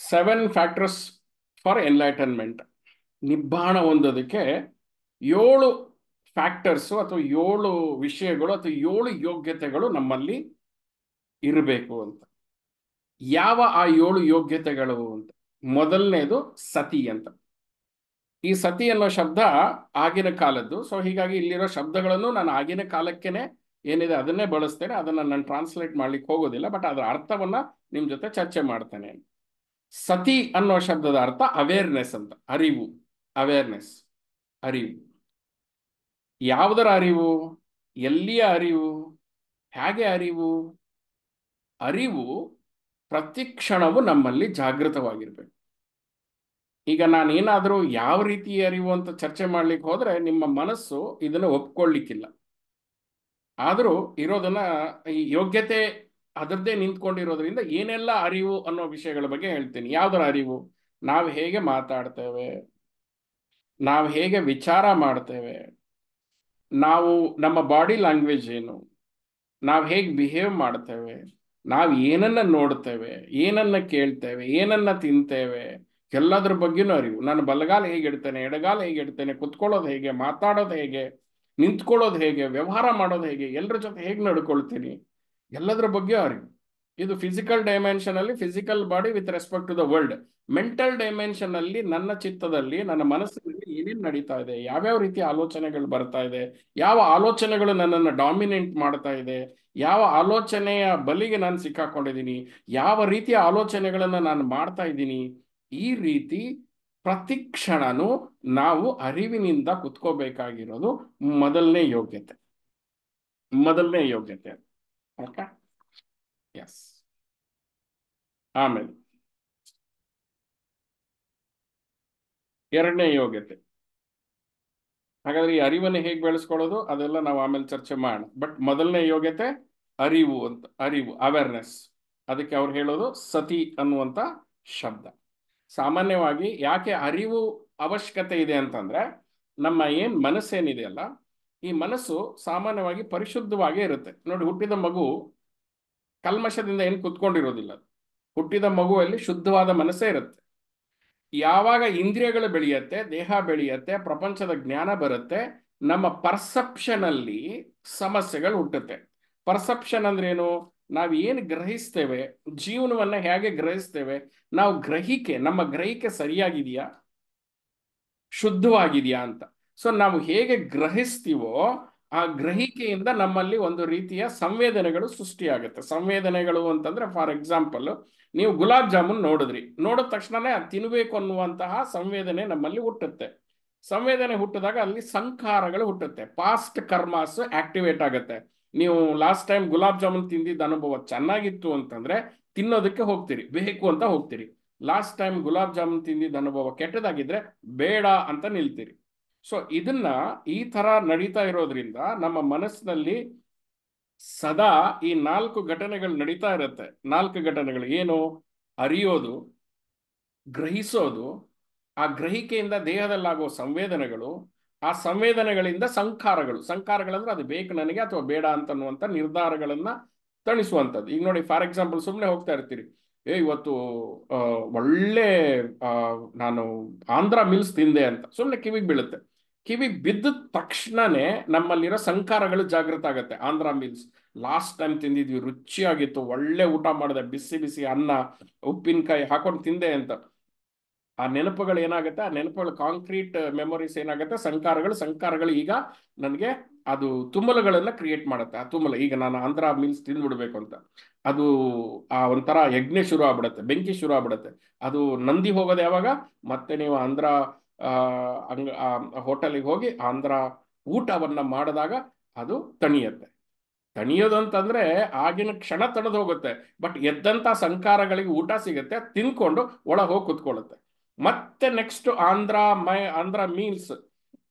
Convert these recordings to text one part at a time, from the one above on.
7 factors for enlightenment. ನಿಬ್ಬಾಣ ಹೊಂದೋದಕ್ಕೆ 7 factors ಅಥವಾ 7 ವಿಷಯಗಳು ಅಥವಾ 7 ಯೋಗ್ಯತೆಗಳು ನಮ್ಮಲ್ಲಿ ಇರಬೇಕು ಅಂತ. ಯಾವ ಆ 7 ಯೋಗ್ಯತೆಗಳು ಅಂತ? ಮೊದಲನೇದು ಸತಿ ಅಂತ. ಈ ಸತಿ ಅನ್ನೋ ಶಬ್ದ ಆಗಿನ ಕಾಲದ್ದು. ಸೊ ಹೀಗಾಗಿ ಇಲ್ಲಿರೋ ಶಬ್ದಗಳನ್ನು ನಾನು ಆಗಿನ ಕಾಲಕ್ಕೇನೆ ಏನಿದೆ ಅದನ್ನೇ ಬಳಸ್ತೇನೆ. ಅದನ್ನು ನಾನು ಟ್ರಾನ್ಸ್ಲೇಟ್ ಮಾಡ್ಲಿಕ್ಕೆ ಹೋಗೋದಿಲ್ಲ, ಬಟ್ ಅದರ ಅರ್ಥವನ್ನ ನಿಮ್ ಜೊತೆ ಚರ್ಚೆ ಮಾಡ್ತೇನೆ. ಸತಿ ಅನ್ನೋ ಶಬ್ದದ ಅರ್ಥ ಅವೇರ್ನೆಸ್ ಅಂತ. ಅರಿವು, ಅವೇರ್ನೆಸ್, ಅರಿವು. ಯಾವುದರ ಅರಿವು? ಎಲ್ಲಿಯ ಅರಿವು? ಹೇಗೆ ಅರಿವು? ಅರಿವು ಪ್ರತಿ ಕ್ಷಣವೂ ನಮ್ಮಲ್ಲಿ ಜಾಗೃತವಾಗಿರ್ಬೇಕು. ಈಗ ನಾನೇನಾದರೂ ಯಾವ ರೀತಿಯ ಅರಿವು ಅಂತ ಚರ್ಚೆ ಮಾಡ್ಲಿಕ್ಕೆ ಹೋದ್ರೆ ನಿಮ್ಮ ಮನಸ್ಸು ಇದನ್ನು ಒಪ್ಕೊಳ್ಳಿಕ್ಕಿಲ್ಲ. ಆದರೂ ಇರೋದನ್ನ ಈ ಯೋಗ್ಯತೆ ಅದರದ್ದೇ ನಿಂತ್ಕೊಂಡಿರೋದ್ರಿಂದ ಏನೆಲ್ಲ ಅರಿವು ಅನ್ನೋ ವಿಷಯಗಳ ಬಗ್ಗೆ ಹೇಳ್ತೀನಿ. ಯಾವುದರ ಅರಿವು? ನಾವು ಹೇಗೆ ಮಾತಾಡ್ತೇವೆ, ನಾವು ಹೇಗೆ ವಿಚಾರ ಮಾಡ್ತೇವೆ, ನಾವು ನಮ್ಮ ಬಾಡಿ ಲ್ಯಾಂಗ್ವೇಜ್ ಏನು, ನಾವು ಹೇಗೆ ಬಿಹೇವ್ ಮಾಡ್ತೇವೆ, ನಾವು ಏನನ್ನ ನೋಡ್ತೇವೆ, ಏನನ್ನ ಕೇಳ್ತೇವೆ, ಏನನ್ನ ತಿಂತೇವೆ, ಎಲ್ಲದ್ರ ಬಗ್ಗೆನೂ ಅರಿವು. ನಾನು ಬಲಗಾಲ ಹೇಗೆ ಇಡ್ತೇನೆ, ಎಡಗಾಲ ಹೇಗೆ ಇಡ್ತೇನೆ, ಕುತ್ಕೊಳ್ಳೋದು ಹೇಗೆ, ಮಾತಾಡೋದು ಹೇಗೆ, ನಿಂತ್ಕೊಳ್ಳೋದು ಹೇಗೆ, ವ್ಯವಹಾರ ಮಾಡೋದು ಹೇಗೆ, ಎಲ್ಲರ ಜೊತೆ ಹೇಗೆ ನಡ್ಕೊಳ್ತೀನಿ, ಎಲ್ಲದ್ರ ಬಗ್ಗೆ ಅರಿವು. ಇದು ಫಿಸಿಕಲ್ ಡೈಮೆನ್ಷನ್ ಅಲ್ಲಿ physical body with respect to the world. Mental dimension ಅಲ್ಲಿ ನನ್ನ ಚಿತ್ತದಲ್ಲಿ, ನನ್ನ ಮನಸ್ಸಿನಲ್ಲಿ ಏನೇನು ನಡೀತಾ ಇದೆ, ಯಾವ್ಯಾವ ರೀತಿಯ ಆಲೋಚನೆಗಳು ಬರ್ತಾ ಇದೆ, ಯಾವ ಆಲೋಚನೆಗಳು ನನ್ನನ್ನು ಡಾಮಿನೇಟ್ ಮಾಡ್ತಾ ಇದೆ, ಯಾವ ಆಲೋಚನೆಯ ಬಲಿಗೆ ನಾನು ಸಿಕ್ಕಾಕೊಂಡಿದ್ದೀನಿ, ಯಾವ ರೀತಿಯ ಆಲೋಚನೆಗಳನ್ನು ನಾನು ಮಾಡ್ತಾ ಇದ್ದೀನಿ, ಈ ರೀತಿ ಪ್ರತಿ ಕ್ಷಣನೂ ನಾವು ಅರಿವಿನಿಂದ ಕುತ್ಕೋಬೇಕಾಗಿರೋದು ಮೊದಲನೇ ಯೋಗ್ಯತೆ. ಮೊದಲನೇ ಯೋಗ್ಯತೆ. Okay, yes. ಆಮೇಲೆ ಎರಡನೇ ಯೋಗ್ಯತೆ. ಹಾಗಾದ್ರೆ ಈ ಅರಿವನ್ನು ಹೇಗೆ ಬೆಳೆಸ್ಕೊಳ್ಳೋದು ಅದೆಲ್ಲ ನಾವು ಆಮೇಲೆ ಚರ್ಚೆ ಮಾಡೋಣ. ಬಟ್ ಮೊದಲನೇ ಯೋಗ್ಯತೆ ಅರಿವು ಅಂತ. ಅರಿವು, ಅವೇರ್ನೆಸ್. ಅದಕ್ಕೆ ಅವ್ರು ಹೇಳೋದು ಸತಿ ಅನ್ನುವಂಥ ಶಬ್ದ. ಸಾಮಾನ್ಯವಾಗಿ ಯಾಕೆ ಅರಿವು ಅವಶ್ಯಕತೆ ಇದೆ ಅಂತಂದ್ರೆ, ನಮ್ಮ ಮನಸ್ಸೇನಿದೆಯಲ್ಲ, ಈ ಮನಸ್ಸು ಸಾಮಾನ್ಯವಾಗಿ ಪರಿಶುದ್ಧವಾಗೇ ಇರುತ್ತೆ. ನೋಡಿ, ಹುಟ್ಟಿದ ಮಗು ಕಲ್ಮಶದಿಂದ ಏನು ಕುತ್ಕೊಂಡಿರೋದಿಲ್ಲ. ಹುಟ್ಟಿದ ಮಗುವಲ್ಲಿ ಶುದ್ಧವಾದ ಮನಸ್ಸೇ ಇರುತ್ತೆ. ಯಾವಾಗ ಇಂದ್ರಿಯಗಳು ಬೆಳೆಯುತ್ತೆ, ದೇಹ ಬೆಳೆಯುತ್ತೆ, ಪ್ರಪಂಚದ ಜ್ಞಾನ ಬರುತ್ತೆ, ನಮ್ಮ ಪರ್ಸೆಪ್ಷನ್ ಅಲ್ಲಿ ಸಮಸ್ಯೆಗಳು ಹುಟ್ಟುತ್ತೆ. ಪರ್ಸೆಪ್ಷನ್ ಅಂದ್ರೆ ಏನು? ನಾವು ಏನು ಗ್ರಹಿಸ್ತೇವೆ, ಜೀವನವನ್ನ ಹೇಗೆ ಗ್ರಹಿಸ್ತೇವೆ, ನಾವು ನಮ್ಮ ಗ್ರಹಿಕೆ ಸರಿಯಾಗಿದೆಯಾ, ಶುದ್ಧವಾಗಿದೆಯಾ ಅಂತ. ಸೊ ನಾವು ಹೇಗೆ ಗ್ರಹಿಸ್ತೀವೋ ಆ ಗ್ರಹಿಕೆಯಿಂದ ನಮ್ಮಲ್ಲಿ ಒಂದು ರೀತಿಯ ಸಂವೇದನೆಗಳು ಸೃಷ್ಟಿಯಾಗುತ್ತೆ. ಸಂವೇದನೆಗಳು ಅಂತಂದ್ರೆ, ಫಾರ್ ಎಕ್ಸಾಂಪಲ್, ನೀವು ಗುಲಾಬ್ ಜಾಮೂನ್ ನೋಡಿದ ತಕ್ಷಣನೇ ಅದು ತಿನ್ನಬೇಕು ಅನ್ನುವಂತಹ ಸಂವೇದನೆ ನಮ್ಮಲ್ಲಿ ಹುಟ್ಟುತ್ತೆ. ಸಂವೇದನೆ ಹುಟ್ಟಿದಾಗ ಅಲ್ಲಿ ಸಂಸ್ಕಾರಗಳು ಹುಟ್ಟುತ್ತೆ. ಪಾಸ್ಟ್ ಕರ್ಮಾಸ್ ಆಕ್ಟಿವೇಟ್ ಆಗುತ್ತೆ. ನೀವು ಲಾಸ್ಟ್ ಟೈಮ್ ಗುಲಾಬ್ ಜಾಮೂನ್ ತಿಂದಿದ್ದ ಅನುಭವ ಚೆನ್ನಾಗಿತ್ತು ಅಂತಂದ್ರೆ ತಿನ್ನೋದಕ್ಕೆ ಹೋಗ್ತೀರಿ, ಬೇಕು ಅಂತ ಹೋಗ್ತೀರಿ. ಲಾಸ್ಟ್ ಟೈಮ್ ಗುಲಾಬ್ ಜಾಮೂನ್ ತಿಂದಿದ್ದ ಅನುಭವ ಕೆಟ್ಟದಾಗಿದ್ರೆ ಬೇಡ ಅಂತ ನಿಲ್ತೀರಿ. ಸೊ ಇದನ್ನ ಈ ತರ ನಡೀತಾ ಇರೋದ್ರಿಂದ ನಮ್ಮ ಮನಸ್ಸಿನಲ್ಲಿ ಸದಾ ಈ 4 ಘಟನೆಗಳು ನಡೀತಾ ಇರುತ್ತೆ. 4 ಘಟನೆಗಳು ಏನು? ಅರಿಯೋದು, ಗ್ರಹಿಸೋದು, ಆ ಗ್ರಹಿಕೆಯಿಂದ ದೇಹದಲ್ಲಾಗುವ ಸಂವೇದನೆಗಳು, ಆ ಸಂವೇದನೆಗಳಿಂದ ಸಂಸ್ಕಾರಗಳಂದ್ರೆ ಅದು ಬೇಕು ನನಗೆ ಅಥವಾ ಬೇಡ ಅಂತನ್ನುವಂಥ ನಿರ್ಧಾರಗಳನ್ನ ತಣಿಸುವಂಥದ್ದು. ಈಗ ನೋಡಿ, ಫಾರ್ ಎಕ್ಸಾಂಪಲ್, ಸುಮ್ಮನೆ ಹೋಗ್ತಾ ಇರ್ತೀರಿ, ಇವತ್ತು ಒಳ್ಳೆ ನಾನು ಆಂಧ್ರ ಮಿಲ್ಸ್ ತಿಂದೆ ಅಂತ ಸುಮ್ಮನೆ ಕಿವಿಗೆ ಬೀಳುತ್ತೆ. ಕಿವಿಗೆ ಬಿದ್ದ ತಕ್ಷಣನೇ ನಮ್ಮಲ್ಲಿರೋ ಸಂಸ್ಕಾರಗಳು ಜಾಗೃತ ಆಗುತ್ತೆ. ಆಂಧ್ರ ಮಿಲ್ಸ್ ಲಾಸ್ಟ್ ಟೈಮ್ ತಿಂದಿದ್ವಿ, ರುಚಿಯಾಗಿತ್ತು, ಒಳ್ಳೆ ಊಟ ಮಾಡಿದೆ, ಬಿಸಿ ಬಿಸಿ ಅನ್ನ, ಉಪ್ಪಿನಕಾಯಿ ಹಾಕೊಂಡು ತಿಂದೆ ಅಂತ. ಆ ನೆನಪುಗಳು ಏನಾಗುತ್ತೆ, ಆ ನೆನಪುಗಳು ಕಾಂಕ್ರೀಟ್ ಮೆಮೊರೀಸ್ ಏನಾಗುತ್ತೆ, ಸಂಸ್ಕಾರಗಳು ಈಗ ನನಗೆ ಅದು ತುಮಲಗಳನ್ನ ಕ್ರಿಯೇಟ್ ಮಾಡುತ್ತೆ. ಆ ತುಮಲ, ಈಗ ನಾನು ಆಂಧ್ರ ಮೀಲ್ಸ್ ತಿಂದ್ಬಿಡ್ಬೇಕು ಅಂತ, ಅದು ಆ ಒಂಥರ ಯಜ್ಞ ಶುರು ಆಗ್ಬಿಡುತ್ತೆ, ಬೆಂಕಿ ಶುರು ಆಗ್ಬಿಡುತ್ತೆ. ಅದು ನಂದಿ ಹೋಗೋದು ಯಾವಾಗ? ಮತ್ತೆ ನೀವು ಆಂಧ್ರ ಹೋಟೆಲಿಗೆ ಹೋಗಿ ಆಂಧ್ರ ಊಟವನ್ನ ಮಾಡಿದಾಗ ಅದು ತಣಿಯುತ್ತೆ. ತಣಿಯೋದು ಅಂತಂದ್ರೆ ಆಗಿನ ಕ್ಷಣ ತಣದು ಹೋಗುತ್ತೆ, ಬಟ್ ಎದ್ದಂತ ಸಂಸ್ಕಾರಗಳಿಗೆ ಊಟ ಸಿಗುತ್ತೆ, ತಿನ್ಕೊಂಡು ಒಳಗೆ ಹೋಗಿ ಕುತ್ಕೊಳ್ಳುತ್ತೆ. ಮತ್ತೆ ನೆಕ್ಸ್ಟ್ ಆಂಧ್ರ ಮೀಲ್ಸ್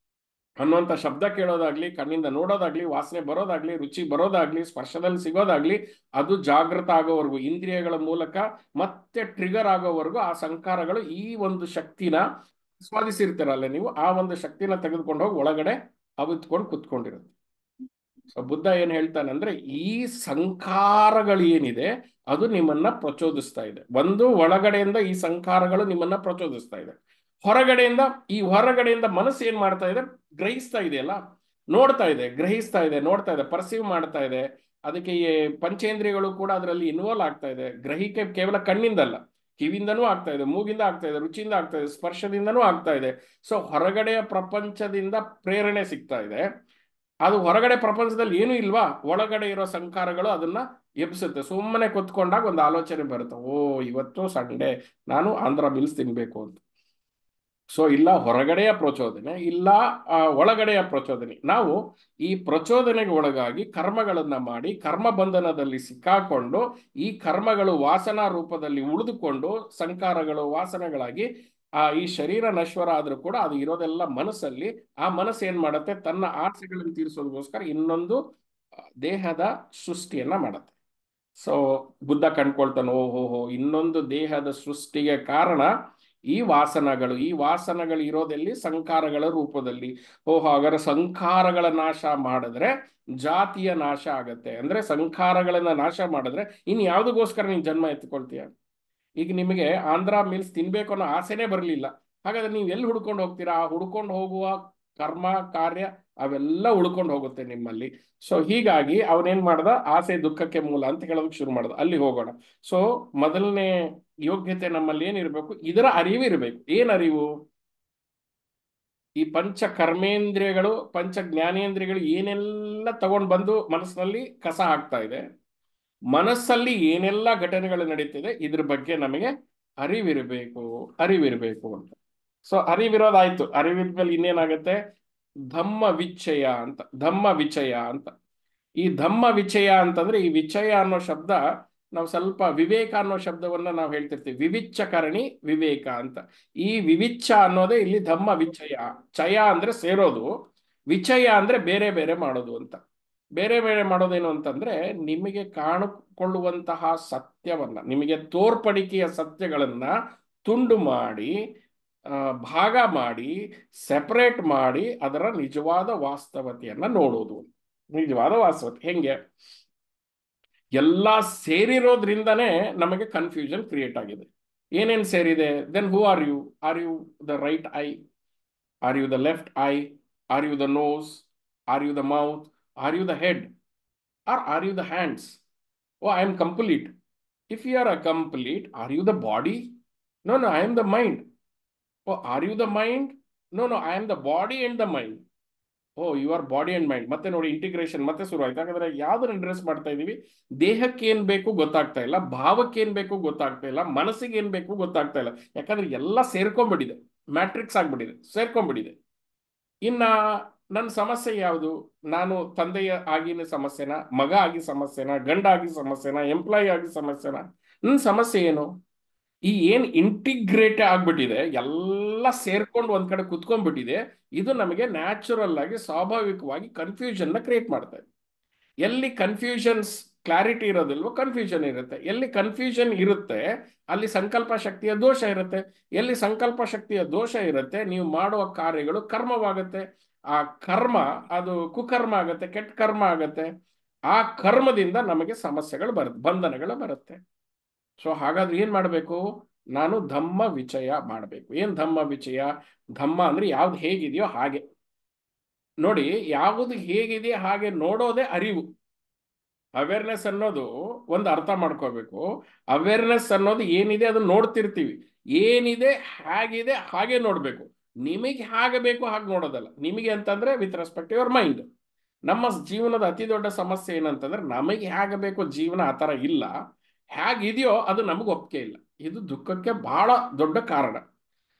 ಅನ್ನುವಂಥ ಶಬ್ದ ಕೇಳೋದಾಗ್ಲಿ, ಕಣ್ಣಿಂದ ನೋಡೋದಾಗ್ಲಿ, ವಾಸನೆ ಬರೋದಾಗ್ಲಿ, ರುಚಿ ಬರೋದಾಗ್ಲಿ, ಸ್ಪರ್ಶದಲ್ಲಿ ಸಿಗೋದಾಗ್ಲಿ, ಅದು ಜಾಗೃತ ಆಗೋವರೆಗೂ ಇಂದ್ರಿಯಗಳ ಮೂಲಕ ಮತ್ತೆ ಟ್ರಿಗರ್ ಆಗೋವರೆಗೂ ಆ ಸಂಸ್ಕಾರಗಳು ಈ ಒಂದು ಶಕ್ತಿನ ಸ್ವಾದಿಸಿರ್ತೀರಲ್ಲ ನೀವು, ಆ ಒಂದು ಶಕ್ತಿನ ತೆಗೆದುಕೊಂಡು ಹೋಗಿ ಒಳಗಡೆ ಅವಿತ್ಕೊಂಡು ಕುತ್ಕೊಂಡಿರುತ್ತೆ. ಸೊ ಬುದ್ಧ ಏನ್ ಹೇಳ್ತಾನಂದ್ರೆ, ಈ ಸಂಸ್ಕಾರಗಳು ಏನಿದೆ ಅದು ನಿಮ್ಮನ್ನ ಪ್ರಚೋದಿಸ್ತಾ ಇದೆ. ಒಂದು, ಒಳಗಡೆಯಿಂದ ಈ ಸಂಕಾರಗಳು ನಿಮ್ಮನ್ನ ಪ್ರಚೋದಿಸ್ತಾ ಇದೆ. ಹೊರಗಡೆಯಿಂದ ಮನಸ್ಸು ಏನ್ ಮಾಡ್ತಾ ಇದೆ? ಗ್ರಹಿಸ್ತಾ ಇದೆಯಲ್ಲ, ನೋಡ್ತಾ ಇದೆ, ಗ್ರಹಿಸ್ತಾ ಇದೆ, ನೋಡ್ತಾ ಇದೆ, ಪರ್ಸೀವ್ ಮಾಡ್ತಾ ಇದೆ. ಅದಕ್ಕೆ ಈ ಪಂಚೇಂದ್ರಿಯಗಳು ಕೂಡ ಅದರಲ್ಲಿ ಇನ್ವಾಲ್ವ್ ಆಗ್ತಾ ಇದೆ. ಗ್ರಹಿಕೆ ಕೇವಲ ಕಣ್ಣಿಂದಲ್ಲ, ಕಿವಿಯಿಂದನೂ ಆಗ್ತಾ ಇದೆ, ಮೂಗಿಂದ ಆಗ್ತಾ ಇದೆ, ರುಚಿಯಿಂದ ಆಗ್ತಾ ಇದೆ, ಸ್ಪರ್ಶದಿಂದನೂ ಆಗ್ತಾ ಇದೆ. ಸೊ ಹೊರಗಡೆಯ ಪ್ರಪಂಚದಿಂದ ಪ್ರೇರಣೆ ಸಿಗ್ತಾ ಇದೆ. ಅದು ಹೊರಗಡೆ ಪ್ರಪಂಚದಲ್ಲಿ ಏನೂ ಇಲ್ವಾ, ಒಳಗಡೆ ಇರೋ ಸಂಕಾರಗಳು ಅದನ್ನ ಎಬ್ಸುತ್ತೆ. ಸುಮ್ಮನೆ ಕುತ್ಕೊಂಡಾಗ ಒಂದು ಆಲೋಚನೆ ಬರುತ್ತೆ, ಓ ಇವತ್ತು ಸಂಡೇ, ನಾನು ಆಂಧ್ರ ಮಿಲ್ಸ್ ತಿನ್ಬೇಕು ಅಂತ. ಸೊ ಇಲ್ಲ ಹೊರಗಡೆಯ ಪ್ರಚೋದನೆ, ಇಲ್ಲ ಒಳಗಡೆಯ ಪ್ರಚೋದನೆ. ನಾವು ಈ ಪ್ರಚೋದನೆಗೆ ಒಳಗಾಗಿ ಕರ್ಮಗಳನ್ನ ಮಾಡಿ ಕರ್ಮ ಬಂಧನದಲ್ಲಿ ಸಿಕ್ಕಾಕೊಂಡು, ಈ ಕರ್ಮಗಳು ವಾಸನಾ ರೂಪದಲ್ಲಿ ಉಳಿದುಕೊಂಡು ಸಂಕಾರಗಳು ವಾಸನೆಗಳಾಗಿ ಈ ಶರೀರ ನಶ್ವರ ಆದ್ರೂ ಕೂಡ ಅದು ಇರೋದೆಲ್ಲ ಮನಸ್ಸಲ್ಲಿ. ಆ ಮನಸ್ಸು ಏನ್ ಮಾಡುತ್ತೆ? ತನ್ನ ಆಸೆಗಳನ್ನು ತೀರಿಸೋದಕ್ಕೋಸ್ಕರ ಇನ್ನೊಂದು ದೇಹದ ಸೃಷ್ಟಿಯನ್ನ ಮಾಡುತ್ತೆ. ಸೊ ಬುದ್ಧ ಕಂಡ್ಕೊಳ್ತಾನೆ, ಓಹೋ, ಇನ್ನೊಂದು ದೇಹದ ಸೃಷ್ಟಿಗೆ ಕಾರಣ ಈ ವಾಸನಗಳು ಇರೋದೆಲ್ಲಿ? ಸಂಕಾರಗಳ ರೂಪದಲ್ಲಿ. ಓಹೋ, ಹಾಗಾದ್ರೆ ಸಂಕಾರಗಳ ನಾಶ ಮಾಡಿದ್ರೆ ಜಾತಿಯ ನಾಶ ಆಗತ್ತೆ. ಅಂದ್ರೆ ಸಂಕಾರಗಳನ್ನ ನಾಶ ಮಾಡಿದ್ರೆ ಇನ್ ಯಾವ್ದಕ್ಕೋಸ್ಕರ ನೀನ್ ಜನ್ಮ ಎತ್ಕೊಳ್ತೀಯ? ಈಗ ನಿಮಗೆ ಆಂಧ್ರ ಮಿಲ್ಸ್ ತಿನ್ಬೇಕು ಅನ್ನೋ ಆಸೆನೇ ಬರಲಿಲ್ಲ, ಹಾಗಾದ್ರೆ ನೀವು ಎಲ್ಲಿ ಹುಡ್ಕೊಂಡು ಹೋಗ್ತೀರಾ? ಆ ಹುಡ್ಕೊಂಡು ಹೋಗುವ ಕರ್ಮ ಕಾರ್ಯ ಅವೆಲ್ಲ ಉಳ್ಕೊಂಡು ಹೋಗುತ್ತೆ ನಿಮ್ಮಲ್ಲಿ. ಸೊ ಹೀಗಾಗಿ ಅವನೇನ್ ಮಾಡ್ದ? ಆಸೆ ದುಃಖಕ್ಕೆ ಮೂಲ ಅಂತ ಹೇಳೋದಕ್ಕೆ ಶುರು ಮಾಡ್ದ. ಅಲ್ಲಿ ಹೋಗೋಣ. ಸೊ ಮೊದಲನೇ ಯೋಗ್ಯತೆ ನಮ್ಮಲ್ಲಿ ಏನಿರ್ಬೇಕು? ಇದರ ಅರಿವು ಇರಬೇಕು. ಏನ್ ಅರಿವು? ಈ ಪಂಚ ಕರ್ಮೇಂದ್ರಿಯಗಳು, ಪಂಚ ಜ್ಞಾನೇಂದ್ರಿಯಗಳು ಏನೆಲ್ಲ ತಗೊಂಡು ಬಂದು ಮನಸ್ಸಿನಲ್ಲಿ ಕಸ ಹಾಕ್ತಾ ಇದೆ, ಮನಸ್ಸಲ್ಲಿ ಏನೆಲ್ಲ ಘಟನೆಗಳು ನಡೀತಿದೆ, ಇದ್ರ ಬಗ್ಗೆ ನಮಗೆ ಅರಿವಿರಬೇಕು ಅಂತ. ಸೊ ಅರಿವಿರೋದಾಯ್ತು. ಅರಿವಿದ್ಮೇಲೆ ಇನ್ನೇನಾಗತ್ತೆ? ಧಮ್ಮ ವಿಚಯ ಅಂತ. ಈ ಧಮ್ಮ ವಿಚಯ ಅಂತಂದ್ರೆ, ಈ ವಿಚಯ ಅನ್ನೋ ಶಬ್ದ ನಾವು ಸ್ವಲ್ಪ ವಿವೇಕ ಅನ್ನೋ ಶಬ್ದವನ್ನ ನಾವು ಹೇಳ್ತಿರ್ತೀವಿ. ವಿವಿಚ್ಛಕರಣಿ ವಿವೇಕ ಅಂತ. ಈ ವಿವಿಚ್ಛ ಅನ್ನೋದೇ ಇಲ್ಲಿ ಧಮ್ಮ ವಿಚಯ. ಚಯ ಅಂದ್ರೆ ಸೇರೋದು, ವಿಚಯ ಅಂದ್ರೆ ಬೇರೆ ಬೇರೆ ಮಾಡೋದು ಅಂತ. ಬೇರೆ ಬೇರೆ ಮಾಡೋದೇನು ಅಂತಂದ್ರೆ, ನಿಮಗೆ ಕಾಣಿಕೊಳ್ಳುವಂತಹ ಸತ್ಯವನ್ನ, ನಿಮಗೆ ತೋರ್ಪಡಿಕೆಯ ಸತ್ಯಗಳನ್ನ ತುಂಡು ಮಾಡಿ, ಭಾಗ ಮಾಡಿ, ಸೆಪರೇಟ್ ಮಾಡಿ ಅದರ ನಿಜವಾದ ವಾಸ್ತವತೆಯನ್ನ ನೋಡೋದು. ನಿಜವಾದ ವಾಸ್ತವತೆ ಹೆಂಗೆ? ಎಲ್ಲ ಸೇರಿರೋದ್ರಿಂದನೇ ನಮಗೆ ಕನ್ಫ್ಯೂಷನ್ ಕ್ರಿಯೇಟ್ ಆಗಿದೆ. ಏನೇನ್ ಸೇರಿದೆ? Then who are you? Are you the right eye? Are you the left eye? Are you the nose? Are you the mouth? Are you the head? or are you the hands? Oh, I am complete. If you are a complete, are you the body? No, I am the mind. Oh, are you the mind? No, I am the body and the mind. Oh, you are body and mind. ಮತ್ತೆ ನೋಡಿ, integration ಮತ್ತೆ ಶುರು ಆಯ್ತು. ಯಾಕಂದ್ರೆ ಯಾವ್ದನ್ನ address ಮಾಡ್ತಾ ಇದೀವಿ? ದೇಹಕ್ಕೆ ಏನ್ ಬೇಕು ಗೊತ್ತಾಗ್ತಾ ಇಲ್ಲ, ಭಾವಕ್ಕೆ ಏನ್ ಬೇಕು ಗೊತ್ತಾಗ್ತಾ ಇಲ್ಲ, ಮನಸ್ಸಿಗೆ ಏನ್ ಬೇಕು ಗೊತ್ತಾಗ್ತಾ ಇಲ್ಲ. ಯಾಕಂದ್ರೆ ಎಲ್ಲ ಸೇರ್ಕೊಂಡ್ಬಿಟ್ಟಿದೆ, ಮ್ಯಾಟ್ರಿಕ್ಸ್ ಆಗ್ಬಿಟ್ಟಿದೆ, ಸೇರ್ಕೊಂಡ್ಬಿಟ್ಟಿದೆ. ಇನ್ನ ನನ್ನ ಸಮಸ್ಯೆ ಯಾವುದು? ನಾನು ತಂದೆಯ ಆಗಿನ ಸಮಸ್ಯೆನ, ಮಗ ಆಗಿ ಸಮಸ್ಯೆನ, ಗಂಡ ಆಗಿ ಸಮಸ್ಯೆನ, ಎಂಪ್ಲಾಯಿ ಆಗಿ ಸಮಸ್ಯೆನ? ನನ್ನ ಸಮಸ್ಯೆ ಏನು? ಈ ಏನ್ ಇಂಟಿಗ್ರೇಟ್ ಆಗ್ಬಿಟ್ಟಿದೆ, ಎಲ್ಲ ಸೇರ್ಕೊಂಡು ಒಂದ್ ಕಡೆ ಕುತ್ಕೊಂಡ್ಬಿಟ್ಟಿದೆ, ಇದು ನಮಗೆ ನ್ಯಾಚುರಲ್ ಆಗಿ ಸ್ವಾಭಾವಿಕವಾಗಿ ಕನ್ಫ್ಯೂಷನ್ ನ ಕ್ರಿಯೇಟ್ ಮಾಡ್ತಾ ಇದೆ. ಎಲ್ಲಿ ಕನ್ಫ್ಯೂಷನ್ಸ್ ಕ್ಲಾರಿಟಿ ಇರೋದಿಲ್ವೋ ಕನ್ಫ್ಯೂಷನ್ ಇರುತ್ತೆ. ಎಲ್ಲಿ ಕನ್ಫ್ಯೂಷನ್ ಇರುತ್ತೆ ಅಲ್ಲಿ ಸಂಕಲ್ಪ ಶಕ್ತಿಯ ದೋಷ ಇರುತ್ತೆ. ಎಲ್ಲಿ ಸಂಕಲ್ಪ ಶಕ್ತಿಯ ದೋಷ ಇರುತ್ತೆ, ನೀವು ಮಾಡುವ ಕಾರ್ಯಗಳು ಕರ್ಮವಾಗುತ್ತೆ. ಆ ಕರ್ಮ ಅದು ಕುಕರ್ಮ ಆಗುತ್ತೆ, ಕೆಟ್ಟ ಕರ್ಮ ಆಗುತ್ತೆ. ಆ ಕರ್ಮದಿಂದ ನಮಗೆ ಸಮಸ್ಯೆಗಳು ಬರುತ್ತೆ, ಬಂಧನಗಳು ಬರುತ್ತೆ. ಸೊ ಹಾಗಾದ್ರೆ ಏನ್ ಮಾಡಬೇಕು? ನಾನು ಧಮ್ಮ ವಿಚಯ ಮಾಡಬೇಕು. ಏನ್ ಧಮ್ಮ ವಿಚಯ? ಧಮ್ಮ ಅಂದ್ರೆ ಯಾವ್ದು ಹೇಗಿದೆಯೋ ಹಾಗೆ ನೋಡಿ. ಯಾವುದು ಹೇಗಿದೆ ಹಾಗೆ ನೋಡೋದೇ ಅರಿವು. ಅವೇರ್ನೆಸ್ ಅನ್ನೋದು ಒಂದು ಅರ್ಥ ಮಾಡ್ಕೋಬೇಕು. ಅವೇರ್ನೆಸ್ ಅನ್ನೋದು ಏನಿದೆ ಅದನ್ನ ನೋಡ್ತಿರ್ತೀವಿ, ಏನಿದೆ ಹೇಗಿದೆ ಹಾಗೆ ನೋಡ್ಬೇಕು. ನಿಮಗೆ ಹಾಗೆ ಬೇಕು ಹಾಗೆ ನೋಡೋದಲ್ಲ. ನಿಮಗೆ ಅಂತಂದ್ರೆ ವಿತ್ ರೆಸ್ಪೆಕ್ಟ್ ಯುವರ್ ಮೈಂಡ್. ನಮ್ಮ ಜೀವನದ ಅತಿ ದೊಡ್ಡ ಸಮಸ್ಯೆ ಏನಂತಂದ್ರೆ, ನಮಗೆ ಹೇಗೆ ಬೇಕು ಜೀವನ ಆ ಥರ ಇಲ್ಲ, ಹೇಗಿದೆಯೋ ಅದು ನಮಗೆ ಒಪ್ಪಿಗೆ ಇಲ್ಲ. ಇದು ದುಃಖಕ್ಕೆ ಬಹಳ ದೊಡ್ಡ ಕಾರಣ.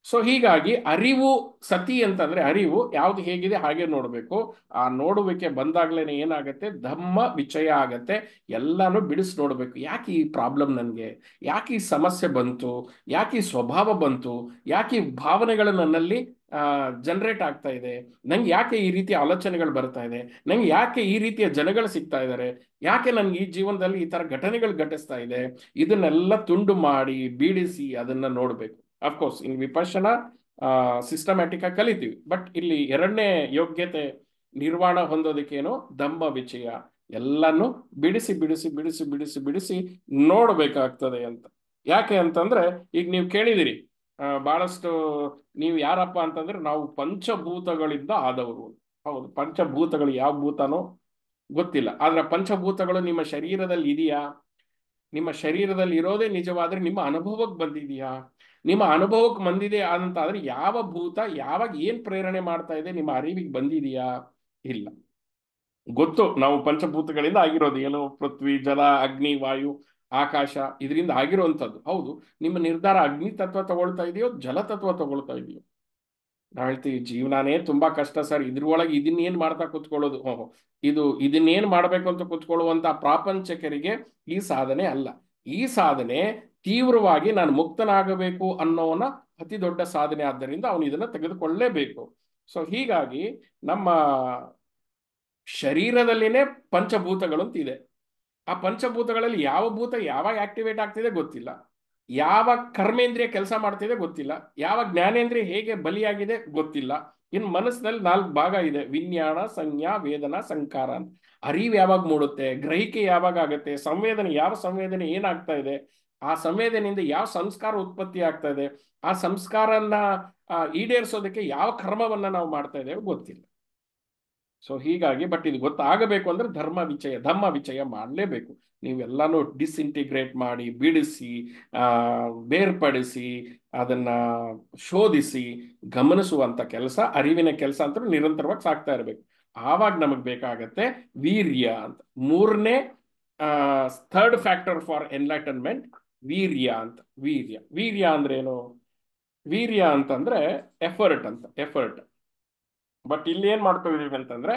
ಸೊ ಹೀಗಾಗಿ ಅರಿವು ಸತಿ ಅಂತಂದ್ರೆ, ಅರಿವು ಯಾವ್ದು ಹೇಗಿದೆ ಹಾಗೆ ನೋಡಬೇಕು. ಆ ನೋಡುವಿಕೆ ಬಂದಾಗ್ಲೇನೆ ಏನಾಗತ್ತೆ? ಧಮ್ಮ ವಿಚಯ ಆಗತ್ತೆ. ಎಲ್ಲಾನು ಬಿಡಿಸಿ ನೋಡ್ಬೇಕು. ಯಾಕೆ ಈ ಪ್ರಾಬ್ಲಮ್ ನನಗೆ? ಯಾಕೆ ಈ ಸಮಸ್ಯೆ ಬಂತು? ಯಾಕೆ ಈ ಸ್ವಭಾವ ಬಂತು? ಯಾಕೆ ಈ ಭಾವನೆಗಳು ನನ್ನಲ್ಲಿ ಜನರೇಟ್ ಆಗ್ತಾ ಇದೆ? ನಂಗೆ ಯಾಕೆ ಈ ರೀತಿಯ ಆಲೋಚನೆಗಳು ಬರ್ತಾ ಇದೆ? ನಂಗೆ ಯಾಕೆ ಈ ರೀತಿಯ ಜನಗಳು ಸಿಗ್ತಾ ಇದ್ದಾರೆ? ಯಾಕೆ ನನ್ಗೆ ಈ ಜೀವನದಲ್ಲಿ ಈ ತರ ಘಟನೆಗಳು ಘಟಿಸ್ತಾ ಇದೆ? ಇದನ್ನೆಲ್ಲ ತುಂಡು ಮಾಡಿ ಬೀಡಿಸಿ ಅದನ್ನ ನೋಡ್ಬೇಕು. ಅಫ್ಕೋರ್ಸ್ ಇನ್ ವಿಪಶ್ಯನ ಸಿಸ್ಟಮ್ಯಾಟಿಕ್ ಆಗಿ ಕಲಿತೀವಿ, ಬಟ್ ಇಲ್ಲಿ ಎರಡನೇ ಯೋಗ್ಯತೆ ನಿರ್ವಾಣ ಹೊಂದೋದಕ್ಕೇನು? ಧಮ್ಮ ವಿಚಯ. ಎಲ್ಲಾನು ಬಿಡಿಸಿ ಬಿಡಿಸಿ ಬಿಡಿಸಿ ಬಿಡಿಸಿ ಬಿಡಿಸಿ ನೋಡ್ಬೇಕಾಗ್ತದೆ ಅಂತ. ಯಾಕೆ ಅಂತಂದ್ರೆ ಈಗ ನೀವು ಕೇಳಿದಿರಿ ಬಹಳಷ್ಟು, ನೀವು ಯಾರಪ್ಪ ಅಂತಂದ್ರೆ ನಾವು ಪಂಚಭೂತಗಳಿಂದ ಆದವರು. ಹೌದು, ಪಂಚಭೂತಗಳು ಯಾವ ಭೂತನೋ ಗೊತ್ತಿಲ್ಲ, ಆದ್ರೆ ಪಂಚಭೂತಗಳು ನಿಮ್ಮ ಶರೀರದಲ್ಲಿ ಇದೆಯಾ? ನಿಮ್ಮ ಶರೀರದಲ್ಲಿ ಇರೋದೇ ನಿಜವಾದ್ರೆ ನಿಮ್ಮ ಅನುಭವಕ್ಕೆ ಬಂದಿದೆಯಾ? ನಿಮ್ಮ ಅನುಭವಕ್ಕೆ ಬಂದಿದೆ ಅಂತ ಆದ್ರೆ ಯಾವ ಭೂತ ಯಾವಾಗ ಏನ್ ಪ್ರೇರಣೆ ಮಾಡ್ತಾ ಇದೆ ನಿಮ್ಮ ಅರಿವಿಗೆ ಬಂದಿದೆಯಾ? ಇಲ್ಲ. ಗೊತ್ತು ನಾವು ಪಂಚಭೂತಗಳಿಂದ ಆಗಿರೋದು, ಏನು ಪೃಥ್ವಿ, ಜಲ, ಅಗ್ನಿ, ವಾಯು, ಆಕಾಶ, ಇದರಿಂದ ಆಗಿರುವಂಥದ್ದು. ಹೌದು, ನಿಮ್ಮ ನಿರ್ಧಾರ ಅಗ್ನಿ ತತ್ವ ತಗೊಳ್ತಾ ಇದೆಯೋ ಜಲ ತತ್ವ ತಗೊಳ್ತಾ ಇದೆಯೋ? ನಾವು ಹೇಳ್ತೀವಿ ಜೀವನಾನೇ ತುಂಬಾ ಕಷ್ಟ ಸರ್, ಇದ್ರೊಳಗೆ ಇದನ್ನೇನ್ ಮಾಡ್ತಾ ಕುತ್ಕೊಳ್ಳೋದು. ಓಹೋ, ಇದನ್ನೇನ್ ಮಾಡ್ಬೇಕು ಅಂತ ಕುತ್ಕೊಳ್ಳುವಂತ ಪ್ರಾಪಂಚಕರಿಗೆ ಈ ಸಾಧನೆ ಅಲ್ಲ. ಈ ಸಾಧನೆ ತೀವ್ರವಾಗಿ ನಾನು ಮುಕ್ತನಾಗಬೇಕು ಅನ್ನೋನ ಅತಿ ದೊಡ್ಡ ಸಾಧನೆ. ಆದ್ದರಿಂದ ಅವನು ಇದನ್ನ ತೆಗೆದುಕೊಳ್ಳಲೇಬೇಕು. ಸೊ ಹೀಗಾಗಿ ನಮ್ಮ ಶರೀರದಲ್ಲಿನೇ ಪಂಚಭೂತಗಳು ಅಂತ ಇದೆ. ಆ ಪಂಚಭೂತಗಳಲ್ಲಿ ಯಾವ ಭೂತ ಯಾವಾಗ ಆಕ್ಟಿವೇಟ್ ಆಗ್ತಿದೆ ಗೊತ್ತಿಲ್ಲ, ಯಾವ ಕರ್ಮೇಂದ್ರಿಯ ಕೆಲಸ ಮಾಡ್ತಿದೆ ಗೊತ್ತಿಲ್ಲ, ಯಾವ ಜ್ಞಾನೇಂದ್ರಿಯ ಹೇಗೆ ಬಲಿಯಾಗಿದೆ ಗೊತ್ತಿಲ್ಲ. ಇನ್ನು ಮನಸ್ಸಿನಲ್ಲಿ 4 ಭಾಗ ಇದೆ: ವಿಜ್ಞಾನ, ಸಂಜ್ಞಾ, ವೇದನಾ, ಸಂಕಾರ ಅಂತ. ಅರಿವು ಯಾವಾಗ ಮೂಡುತ್ತೆ, ಗ್ರಹಿಕೆ ಯಾವಾಗ ಆಗುತ್ತೆ, ಸಂವೇದನೆ ಯಾವ ಸಂವೇದನೆ ಏನಾಗ್ತಾ ಇದೆ, ಆ ಸಂವೇದನೆಯಿಂದ ಯಾವ ಸಂಸ್ಕಾರ ಉತ್ಪತ್ತಿ ಆಗ್ತಾ ಇದೆ, ಆ ಸಂಸ್ಕಾರನ ಈಡೇರಿಸೋದಕ್ಕೆ ಯಾವ ಕರ್ಮವನ್ನ ನಾವು ಮಾಡ್ತಾ ಇದ್ದೇವೆ ಗೊತ್ತಿಲ್ಲ. ಸೊ ಹೀಗಾಗಿ ಬಟ್ ಇದು ಗೊತ್ತಾಗಬೇಕು ಅಂದ್ರೆ ಧಮ್ಮ ವಿಚಯ ಮಾಡಲೇಬೇಕು. ನೀವೆಲ್ಲಾನು ಡಿಸ್ಇಂಟಿಗ್ರೇಟ್ ಮಾಡಿ, ಬಿಡಿಸಿ, ಬೇರ್ಪಡಿಸಿ, ಅದನ್ನ ಶೋಧಿಸಿ ಗಮನಿಸುವಂತ ಕೆಲಸ, ಅರಿವಿನ ಕೆಲಸ ಅಂತ ನಿರಂತರವಾಗಿ ಸಾಕ್ತಾ ಇರಬೇಕು. ಆವಾಗ ನಮಗೆ ಬೇಕಾಗತ್ತೆ ವೀರ್ಯ ಅಂತ. ಮೂರನೇ third factor for enlightenment urea ಅಂತ. ವೀರ್ಯ ಅಂದ್ರೆ ಏನು? ವೀರ್ಯ ಅಂತಂದ್ರೆ ಎಫರ್ಟ್ ಅಂತ. ಎಫರ್ಟ್. ಬಟ್ ಇಲ್ಲಿ ಏನ್ ಮಾಡ್ತಾ ಇದೀವಿ ಅಂತಂದ್ರೆ,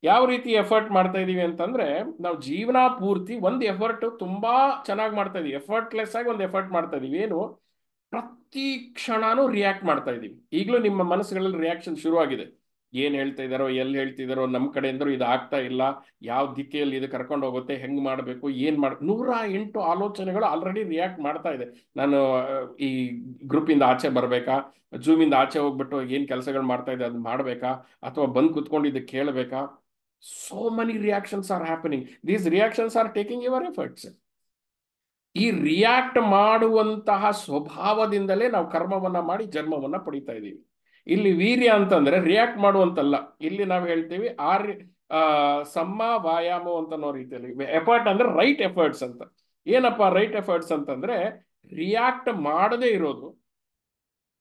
ಯಾವ ರೀತಿ ಎಫರ್ಟ್ ಮಾಡ್ತಾ ಇದೀವಿ ಅಂತಂದ್ರೆ, ನಾವು ಜೀವನ ಪೂರ್ತಿ ಒಂದು ಎಫರ್ಟ್ ತುಂಬಾ ಚೆನ್ನಾಗಿ ಮಾಡ್ತಾ ಇದೀವಿ, ಎಫರ್ಟ್ಲೆಸ್ ಆಗಿ ಒಂದು ಎಫರ್ಟ್ ಮಾಡ್ತಾ ಇದೀವಿ. ಏನು? ಪ್ರತಿ ಕ್ಷಣನೂ ರಿಯಾಕ್ಟ್ ಮಾಡ್ತಾ ಇದೀವಿ. ಈಗಲೂ ನಿಮ್ಮ ಮನಸ್ಸುಗಳಲ್ಲಿ ರಿಯಾಕ್ಷನ್ ಶುರುವಾಗಿದೆ. ಏನ್ ಹೇಳ್ತಾ ಇದಾರೋ, ಎಲ್ಲಿ ಹೇಳ್ತಿದಾರೋ, ನಮ್ಮ ಕಡೆಯಿಂದಲೂ ಇದು ಆಗ್ತಾ ಇಲ್ಲ, ಯಾವ ದಿಕ್ಕಿಯಲ್ಲಿ ಇದು ಕರ್ಕೊಂಡು ಹೋಗುತ್ತೆ, ಹೆಂಗ್ ಮಾಡಬೇಕು, 108 ಆಲೋಚನೆಗಳು ಆಲ್ರೆಡಿ ರಿಯಾಕ್ಟ್ ಮಾಡ್ತಾ ಇದೆ. ನಾನು ಈ ಗ್ರೂಪಿಂದ ಆಚೆ ಬರ್ಬೇಕಾ, ಜೂಮಿಂದ ಆಚೆ ಹೋಗ್ಬಿಟ್ಟು ಏನ್ ಕೆಲಸಗಳು ಮಾಡ್ತಾ ಇದೆ ಅದು ಮಾಡ್ಬೇಕಾ, ಅಥವಾ ಬಂದು ಕುತ್ಕೊಂಡು ಇದು ಕೇಳಬೇಕಾ? So many reactions are happening. These reactions are taking your efforts. ಈ ರಿಯಾಕ್ಟ್ ಮಾಡುವಂತಹ ಸ್ವಭಾವದಿಂದಲೇ ನಾವು ಕರ್ಮವನ್ನ ಮಾಡಿ ಜನ್ಮವನ್ನ ಪಡಿತಾ ಇದ್ದೀವಿ. ಇಲ್ಲಿ ವೀರ್ಯ ಅಂತಂದ್ರೆ ರಿಯಾಕ್ಟ್ ಮಾಡುವಂತಲ್ಲ. ಇಲ್ಲಿ ನಾವು ಹೇಳ್ತೀವಿ ಸಮ್ಮ ವ್ಯಾಯಾಮ ಅಂತ ಅನ್ನೋ ರೀತಿಯಲ್ಲಿ. ಎಫರ್ಟ್ ಅಂದ್ರೆ ರೈಟ್ ಎಫರ್ಟ್ಸ್ ಅಂತ. ಏನಪ್ಪಾ ರೈಟ್ ಎಫರ್ಟ್ಸ್ ಅಂತಂದ್ರೆ ರಿಯಾಕ್ಟ್ ಮಾಡದೇ ಇರೋದು,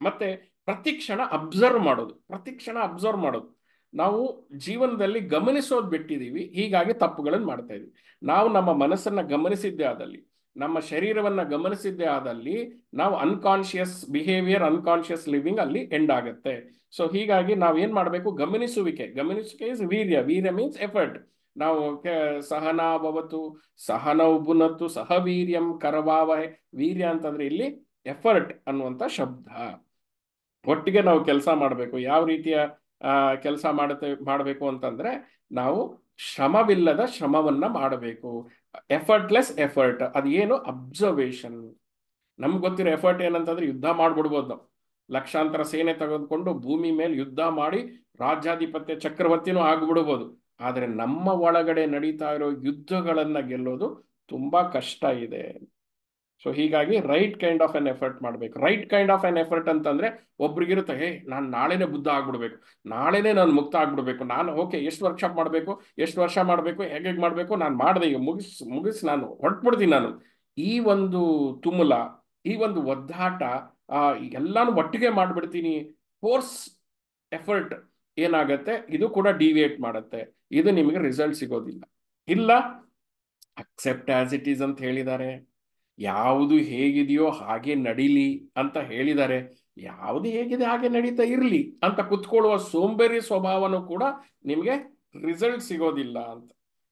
ಮತ್ತೆ ಪ್ರತಿಕ್ಷಣ ಅಬ್ಸರ್ವ್ ಮಾಡೋದು. ಪ್ರತಿಕ್ಷಣ ಅಬ್ಸರ್ವ್ ಮಾಡೋದು. ನಾವು ಜೀವನದಲ್ಲಿ ಗಮನಿಸೋದು ಬಿಟ್ಟಿದೀವಿ, ಹೀಗಾಗಿ ತಪ್ಪುಗಳನ್ನು ಮಾಡ್ತಾ ಇದೀವಿ. ನಾವು ನಮ್ಮ ಮನಸ್ಸನ್ನ ಗಮನಿಸಿದ್ದೇ ಆದಲ್ಲಿ, ನಮ್ಮ ಶರೀರವನ್ನ ಗಮನಿಸಿದ್ದೇ ಆದಲ್ಲಿ, ನಾವು ಅನ್ಕಾನ್ಶಿಯಸ್ ಬಿಹೇವಿಯರ್, ಅನ್ಕಾನ್ಶಿಯಸ್ ಲಿವಿಂಗ್ ಅಲ್ಲಿ ಎಂಡ್ ಆಗುತ್ತೆ. ಸೊ ಹೀಗಾಗಿ ನಾವು ಏನ್ ಮಾಡಬೇಕು? ಗಮನಿಸುವಿಕೆ ಇಸ್ ವೀರ್ಯ. ವೀರ್ಯ ಮೀನ್ಸ್ ಎಫರ್ಟ್. ನಾವು ಸಹನಾಭವತು ಸಹನೌ ಭುನತ್ತು ಸಹ ವೀರ್ಯಂ ಕರವಾವಹೆ. ವೀರ್ಯ ಅಂತಂದ್ರೆ ಇಲ್ಲಿ ಎಫರ್ಟ್ ಅನ್ನುವಂಥ ಶಬ್ದ. ಒಟ್ಟಿಗೆ ನಾವು ಕೆಲಸ ಮಾಡಬೇಕು. ಯಾವ ರೀತಿಯ ಕೆಲಸ ಮಾಡಬೇಕು ಅಂತಂದ್ರೆ, ನಾವು ಶ್ರಮವಿಲ್ಲದ ಶ್ರಮವನ್ನ ಮಾಡಬೇಕು. Effortless effort. ಅದು ಏನು? ಅಬ್ಸರ್ವೇಷನ್. ನಮ್ಗೆ ಗೊತ್ತಿರೋ ಎಫರ್ಟ್ ಏನಂತಂದ್ರೆ, ಯುದ್ಧ ಮಾಡ್ಬಿಡ್ಬೋದು ನಾವು. ಲಕ್ಷಾಂತರ ಸೇನೆ ತೆಗೆದುಕೊಂಡು ಭೂಮಿ ಮೇಲೆ ಯುದ್ಧ ಮಾಡಿ ರಾಜ್ಯಾಧಿಪತ್ಯ ಚಕ್ರವರ್ತಿನೂ ಆಗ್ಬಿಡ್ಬೋದು. ಆದ್ರೆ ನಮ್ಮ ಒಳಗಡೆ ನಡೀತಾ ಇರೋ ಯುದ್ಧಗಳನ್ನ ಗೆಲ್ಲೋದು ತುಂಬಾ ಕಷ್ಟ ಇದೆ. ಸೊ ಹೀಗಾಗಿ right kind of an effort ಮಾಡಬೇಕು. Right kind of an effort ಅಂತಂದ್ರೆ, ಒಬ್ರಿಗಿರುತ್ತೆ, ನಾನು ನಾಳೆನೇ ಬುದ್ಧ ಆಗ್ಬಿಡ್ಬೇಕು, ನಾಳೆನೇ ನಾನು ಮುಕ್ತ ಆಗ್ಬಿಡ್ಬೇಕು, ನಾನು ಓಕೆ ಎಷ್ಟು ವರ್ಕ್ಶಾಪ್ ಮಾಡಬೇಕು, ಎಷ್ಟು ವರ್ಷ ಮಾಡಬೇಕು, ಹೇಗೆ ಮಾಡಬೇಕು, ನಾನು ಮಾಡಿದೆ, ಈಗ ಮುಗಿಸಿ ನಾನು ಹೊರಟ್ಬಿಡ್ತೀನಿ ನಾನು. ಈ ಒಂದು ತುಮುಲ, ಈ ಒಂದು ಒದ್ದಾಟ, ಎಲ್ಲಾನು ಒಟ್ಟಿಗೆ ಮಾಡಿಬಿಡ್ತೀನಿ. ಫೋರ್ಸ್ ಎಫರ್ಟ್ ಏನಾಗತ್ತೆ, ಇದು ಕೂಡ ಡಿವಿಯೇಟ್ ಮಾಡುತ್ತೆ. ಇದು ನಿಮಗೆ ರಿಸಲ್ಟ್ ಸಿಗೋದಿಲ್ಲ. ಇಲ್ಲ, ಅಕ್ಸೆಪ್ಟ್ ಆಸ್ ಇಟ್ ಈಸ್ ಅಂತ ಹೇಳಿದ್ದಾರೆ. ಯಾವುದು ಹೇಗಿದೆಯೋ ಹಾಗೆ ನಡೀಲಿ ಅಂತ ಹೇಳಿದ್ದಾರೆ. ಯಾವುದು ಹೇಗಿದೆ ಹಾಗೆ ನಡೀತಾ ಇರಲಿ ಅಂತ ಕುತ್ಕೊಳ್ಳುವ ಸೋಂಬೇರಿ ಸ್ವಭಾವನೂ ಕೂಡ ನಿಮಗೆ ರಿಸಲ್ಟ್ ಸಿಗೋದಿಲ್ಲ ಅಂತ.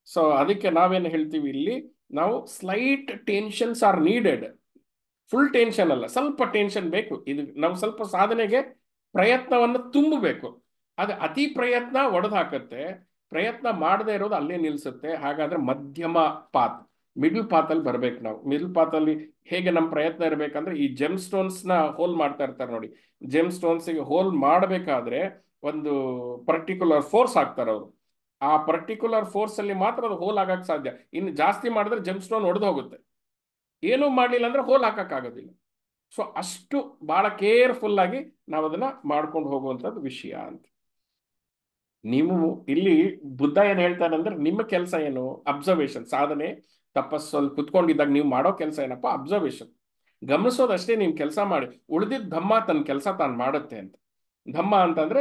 ಸೊ ಅದಕ್ಕೆ ನಾವೇನು ಹೇಳ್ತೀವಿ ಇಲ್ಲಿ, ನಾವು slight tensions are needed. Full tension ಅಲ್ಲ, ಸ್ವಲ್ಪ ಟೆನ್ಷನ್ ಬೇಕು. ಇದು ನಾವು ಸ್ವಲ್ಪ ಸಾಧನೆಗೆ ಪ್ರಯತ್ನವನ್ನು ತುಂಬಬೇಕು. ಅದು ಅತಿ ಪ್ರಯತ್ನ ಒಡೆದು ಹಾಕತ್ತೆ, ಪ್ರಯತ್ನ ಮಾಡದೇ ಇರೋದು ಅಲ್ಲೇ ನಿಲ್ಸುತ್ತೆ. ಹಾಗಾದ್ರೆ ಮಧ್ಯಮ ಪಾತ್, ಮಿಡ್ಲ್ ಪಾತಲ್ಲಿ ಬರ್ಬೇಕು ನಾವು. ಮಿಡ್ಲ್ ಪಾತಲ್ಲಿ ಹೇಗೆ ನಮ್ಮ ಪ್ರಯತ್ನ ಇರಬೇಕಂದ್ರೆ, ಈ ಜೆಮ್ ಸ್ಟೋನ್ಸ್ನ ಹೋಲ್ ಮಾಡ್ತಾ ಇರ್ತಾರೆ ನೋಡಿ. ಜೆಮ್ ಸ್ಟೋನ್ಸ್ಗೆ ಹೋಲ್ ಮಾಡಬೇಕಾದ್ರೆ ಒಂದು ಪರ್ಟಿಕ್ಯುಲರ್ ಫೋರ್ಸ್ ಹಾಕ್ತಾರೆ ಅವರು. ಆ ಪರ್ಟಿಕ್ಯುಲರ್ ಫೋರ್ಸ್ ಅಲ್ಲಿ ಮಾತ್ರ ಅದು ಹೋಲ್ ಆಗಕ್ಕೆ ಸಾಧ್ಯ. ಇನ್ನು ಜಾಸ್ತಿ ಮಾಡಿದ್ರೆ ಜೆಮ್ ಸ್ಟೋನ್ ಒಡೆದು ಹೋಗುತ್ತೆ. ಏನೂ ಮಾಡಲಿಲ್ಲ ಅಂದ್ರೆ ಹೋಲ್ ಹಾಕಕ್ಕಾಗೋದಿಲ್ಲ. ಸೊ ಅಷ್ಟು ಬಹಳ ಕೇರ್ಫುಲ್ ಆಗಿ ನಾವು ಅದನ್ನ ಮಾಡ್ಕೊಂಡು ಹೋಗುವಂಥದ್ದು ವಿಷಯ ಅಂತ. ನೀವು ಇಲ್ಲಿ ಬುದ್ಧ ಏನ್ ಹೇಳ್ತಾನೆ ಅಂದ್ರೆ, ನಿಮ್ಮ ಕೆಲಸ ಏನು? ಅಬ್ಸರ್ವೇಷನ್. ಸಾಧನೆ ತಪಸ್ಸಲ್ಲಿ ಕುತ್ಕೊಂಡಿದ್ದಾಗ ನೀವು ಮಾಡೋ ಕೆಲಸ ಏನಪ್ಪ? ಅಬ್ಸರ್ವೇಷನ್, ಗಮನಿಸೋದಷ್ಟೇ. ನೀವು ಕೆಲಸ ಮಾಡಿ, ಉಳಿದಿದ್ದ ಧಮ್ಮ ತನ್ನ ಕೆಲಸ ತಾನು ಮಾಡುತ್ತೆ ಅಂತ. ಧಮ್ಮ ಅಂತಂದ್ರೆ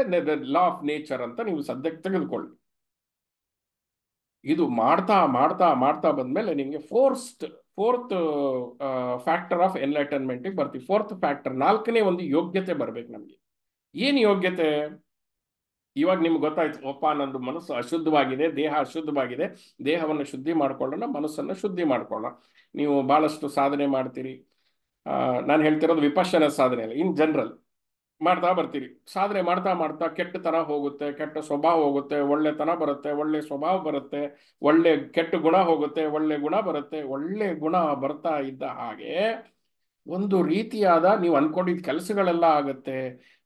ಲಾ ಆಫ್ ನೇಚರ್ ಅಂತ ನೀವು ಸದ್ಯಕ್ಕೆ ತೆಗೆದುಕೊಳ್ಳಿ. ಇದು ಮಾಡ್ತಾ ಮಾಡ್ತಾ ಮಾಡ್ತಾ ಬಂದ್ಮೇಲೆ ನಿಮಗೆ ಫೋರ್ತ್ ಫ್ಯಾಕ್ಟರ್ ಆಫ್ ಎನ್ಲೈಟನ್ಮೆಂಟ್ ಬರ್ತೀವಿ. ಫೋರ್ತ್ ಫ್ಯಾಕ್ಟರ್, ನಾಲ್ಕನೇ ಒಂದು ಯೋಗ್ಯತೆ ಬರ್ಬೇಕು ನಮಗೆ. ಏನು ಯೋಗ್ಯತೆ? ಇವಾಗ ನಿಮ್ಗೆ ಗೊತ್ತಾಯ್ತು, ಒಪ್ಪ ನಂದು ಮನಸ್ಸು ಅಶುದ್ಧವಾಗಿದೆ, ದೇಹ ಅಶುದ್ಧವಾಗಿದೆ, ದೇಹವನ್ನು ಶುದ್ಧಿ ಮಾಡ್ಕೊಳ್ಳೋಣ, ಮನಸ್ಸನ್ನು ಶುದ್ಧಿ ಮಾಡ್ಕೊಳ್ಳೋಣ. ನೀವು ಬಹಳಷ್ಟು ಸಾಧನೆ ಮಾಡ್ತೀರಿ. ನಾನು ಹೇಳ್ತಿರೋದು ವಿಪಶ್ಯನ ಸಾಧನೆ ಅಲ್ಲ, ಇನ್ ಜನರಲ್ ಮಾಡ್ತಾ ಬರ್ತೀರಿ. ಸಾಧನೆ ಮಾಡ್ತಾ ಮಾಡ್ತಾ ಕೆಟ್ಟತನ ಹೋಗುತ್ತೆ, ಕೆಟ್ಟ ಸ್ವಭಾವ ಹೋಗುತ್ತೆ, ಒಳ್ಳೆತನ ಬರುತ್ತೆ, ಒಳ್ಳೆ ಸ್ವಭಾವ ಬರುತ್ತೆ, ಒಳ್ಳೆ ಕೆಟ್ಟ ಗುಣ ಹೋಗುತ್ತೆ, ಒಳ್ಳೆ ಗುಣ ಬರುತ್ತೆ. ಒಳ್ಳೆ ಗುಣ ಬರ್ತಾ ಇದ್ದ ಹಾಗೆ ಒಂದು ರೀತಿಯಾದ ನೀವು ಅನ್ಕೊಂಡಿದ್ದ ಕೆಲಸಗಳೆಲ್ಲ ಆಗುತ್ತೆ,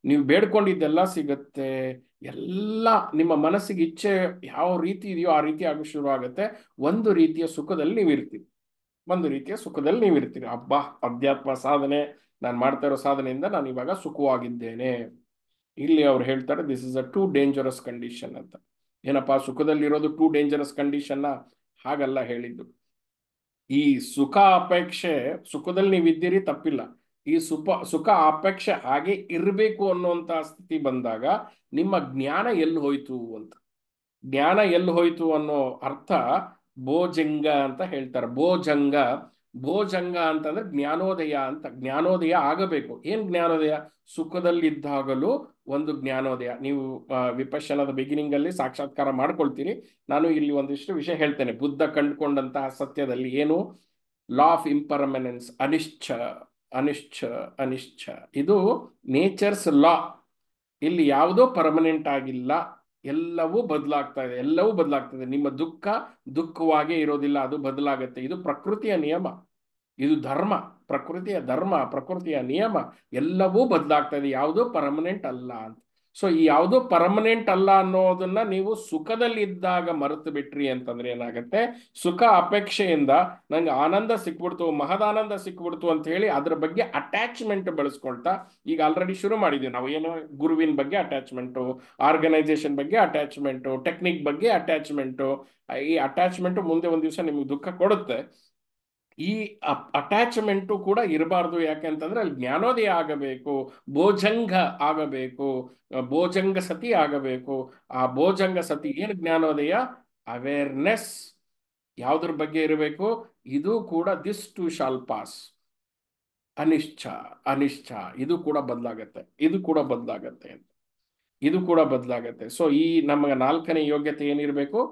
ನೀವು ಬೇಡ್ಕೊಂಡಿದ್ದೆಲ್ಲ ಸಿಗುತ್ತೆ, ಎಲ್ಲ ನಿಮ್ಮ ಮನಸ್ಸಿಗೆ ಇಚ್ಛೆ ಯಾವ ರೀತಿ ಇದೆಯೋ ಆ ರೀತಿ ಆಗೋ ಶುರು ಆಗುತ್ತೆ. ಒಂದು ರೀತಿಯ ಸುಖದಲ್ಲಿ ನೀವು ಇರ್ತೀರಿ. ಒಂದು ರೀತಿಯ ಸುಖದಲ್ಲಿ ನೀವು ಇರ್ತೀರಿ. ಅಬ್ಬಾ, ಅಧ್ಯಾತ್ಮ ಸಾಧನೆ, ನಾನು ಮಾಡ್ತಾ ಇರೋ ಸಾಧನೆಯಿಂದ ನಾನು ಇವಾಗ ಸುಖವಾಗಿದ್ದೇನೆ. ಇಲ್ಲಿ ಅವ್ರು ಹೇಳ್ತಾರೆ, this is a two dangerous condition ಅಂತ. ಏನಪ್ಪಾ, ಸುಖದಲ್ಲಿರೋದು ಟೂ ಡೇಂಜರಸ್ ಕಂಡೀಷನ್ನ? ಹಾಗಲ್ಲ ಹೇಳಿದ್ದು. ಈ ಸುಖ ಅಪೇಕ್ಷೆ, ಸುಖದಲ್ಲಿ ನೀವು ಇದ್ದೀರಿ ತಪ್ಪಿಲ್ಲ, ಈ ಸುಖ ಅಪೇಕ್ಷೆ ಹಾಗೆ ಇರಬೇಕು ಅನ್ನುವಂತ ಸ್ಥಿತಿ ಬಂದಾಗ ನಿಮ್ಮ ಜ್ಞಾನ ಎಲ್ಲಿ ಹೋಯ್ತು ಅಂತ. ಜ್ಞಾನ ಎಲ್ಲಿ ಹೋಯ್ತು ಅನ್ನೋ ಅರ್ಥ ಭೋಜಂಗ ಅಂತ ಹೇಳ್ತಾರೆ. ಭೋಜಂಗ, ಭೋಜಂಗ ಅಂತಂದ್ರೆ ಜ್ಞಾನೋದಯ ಅಂತ. ಜ್ಞಾನೋದಯ ಆಗಬೇಕು. ಏನ್ ಜ್ಞಾನೋದಯ? ಸುಖದಲ್ಲಿದ್ದಾಗಲೂ ಒಂದು ಜ್ಞಾನೋದಯ. ನೀವು ವಿಪಶ್ಯನದ ಬಿಗಿನಿಂಗ್ ಅಲ್ಲಿ ಸಾಕ್ಷಾತ್ಕಾರ ಮಾಡ್ಕೊಳ್ತೀರಿ. ನಾನು ಇಲ್ಲಿ ಒಂದಿಷ್ಟು ವಿಷಯ ಹೇಳ್ತೇನೆ. ಬುದ್ಧ ಕಂಡುಕೊಂಡಂತಹ ಸತ್ಯದಲ್ಲಿ ಏನು? ಲಾ ಆಫ್ ಇಂಪರ್ಮನೆನ್ಸ್, ಅನಿಶ್ಚ ಅನಿಶ್ಚ ಅನಿಶ್ಚ, ಇದು ನೇಚರ್ಸ್ ಲಾ. ಇಲ್ಲಿ ಯಾವುದೋ ಪರ್ಮನೆಂಟ್ ಆಗಿಲ್ಲ, ಎಲ್ಲವೂ ಬದಲಾಗ್ತಾ ಇದೆ, ಎಲ್ಲವೂ ಬದಲಾಗ್ತದೆ. ನಿಮ್ಮ ದುಃಖ ದುಃಖವಾಗೇ ಇರೋದಿಲ್ಲ, ಅದು ಬದಲಾಗತ್ತೆ. ಇದು ಪ್ರಕೃತಿಯ ನಿಯಮ, ಇದು ಧರ್ಮ, ಪ್ರಕೃತಿಯ ಧರ್ಮ, ಪ್ರಕೃತಿಯ ನಿಯಮ, ಎಲ್ಲವೂ ಬದಲಾಗ್ತಾ ಇದೆ, ಯಾವುದೋ ಪರ್ಮನೆಂಟ್ ಅಲ್ಲ ಅಂತ. ಸೊ ಈ ಯಾವುದೋ ಪರ್ಮನೆಂಟ್ ಅಲ್ಲ ಅನ್ನೋದನ್ನ ನೀವು ಸುಖದಲ್ಲಿ ಇದ್ದಾಗ ಮರೆತು ಬಿಟ್ರಿ ಅಂತಂದ್ರೆ ಏನಾಗುತ್ತೆ? ಸುಖ ಅಪೇಕ್ಷೆಯಿಂದ ನಂಗೆ ಆನಂದ ಸಿಕ್ಬಿಡ್ತು, ಮಹದಾನಂದ ಸಿಕ್ಬಿಡ್ತು ಅಂತ ಹೇಳಿ ಅದ್ರ ಬಗ್ಗೆ ಅಟ್ಯಾಚ್ಮೆಂಟ್ ಬೆಳೆಸ್ಕೊಳ್ತಾ, ಈಗ ಆಲ್ರೆಡಿ ಶುರು ಮಾಡಿದ್ವಿ ನಾವು. ಏನು? ಗುರುವಿನ ಬಗ್ಗೆ ಅಟ್ಯಾಚ್ಮೆಂಟು, ಆರ್ಗನೈಸೇಷನ್ ಬಗ್ಗೆ ಅಟ್ಯಾಚ್ಮೆಂಟು, ಟೆಕ್ನಿಕ್ ಬಗ್ಗೆ ಅಟ್ಯಾಚ್ಮೆಂಟು. ಈ ಅಟ್ಯಾಚ್ಮೆಂಟು ಮುಂದೆ ಒಂದು ದಿವಸ ನಿಮ್ಗೆ ದುಃಖ ಕೊಡುತ್ತೆ. ಈ ಅಟ್ಯಾಚ್ಮೆಂಟು ಕೂಡ ಇರಬಾರ್ದು. ಯಾಕೆಂತಂದ್ರೆ ಅಲ್ಲಿ ಜ್ಞಾನೋದಯ ಆಗಬೇಕು, ಭೋಜಂಗ ಆಗಬೇಕು, ಭೋಜಂಗ ಸತಿ ಆಗಬೇಕು. ಆ ಭೋಜಂಗ ಸತಿ ಏನು ಜ್ಞಾನೋದಯ? ಅವೇರ್ನೆಸ್ ಯಾವುದ್ರ ಬಗ್ಗೆ ಇರಬೇಕು? ಇದು ಕೂಡ ದಿಸ್ ಟು ಶಾಲ್ ಪಾಸ್. ಅನಿಶ್ಚ ಅನಿಶ್ಚ, ಇದು ಕೂಡ ಬದಲಾಗತ್ತೆ, ಇದು ಕೂಡ ಬದಲಾಗತ್ತೆ, ಇದು ಕೂಡ ಬದಲಾಗತ್ತೆ. ಸೊ ಈ ನಮ್ಮ ನಾಲ್ಕನೇ ಯೋಗ್ಯತೆ ಏನಿರಬೇಕು?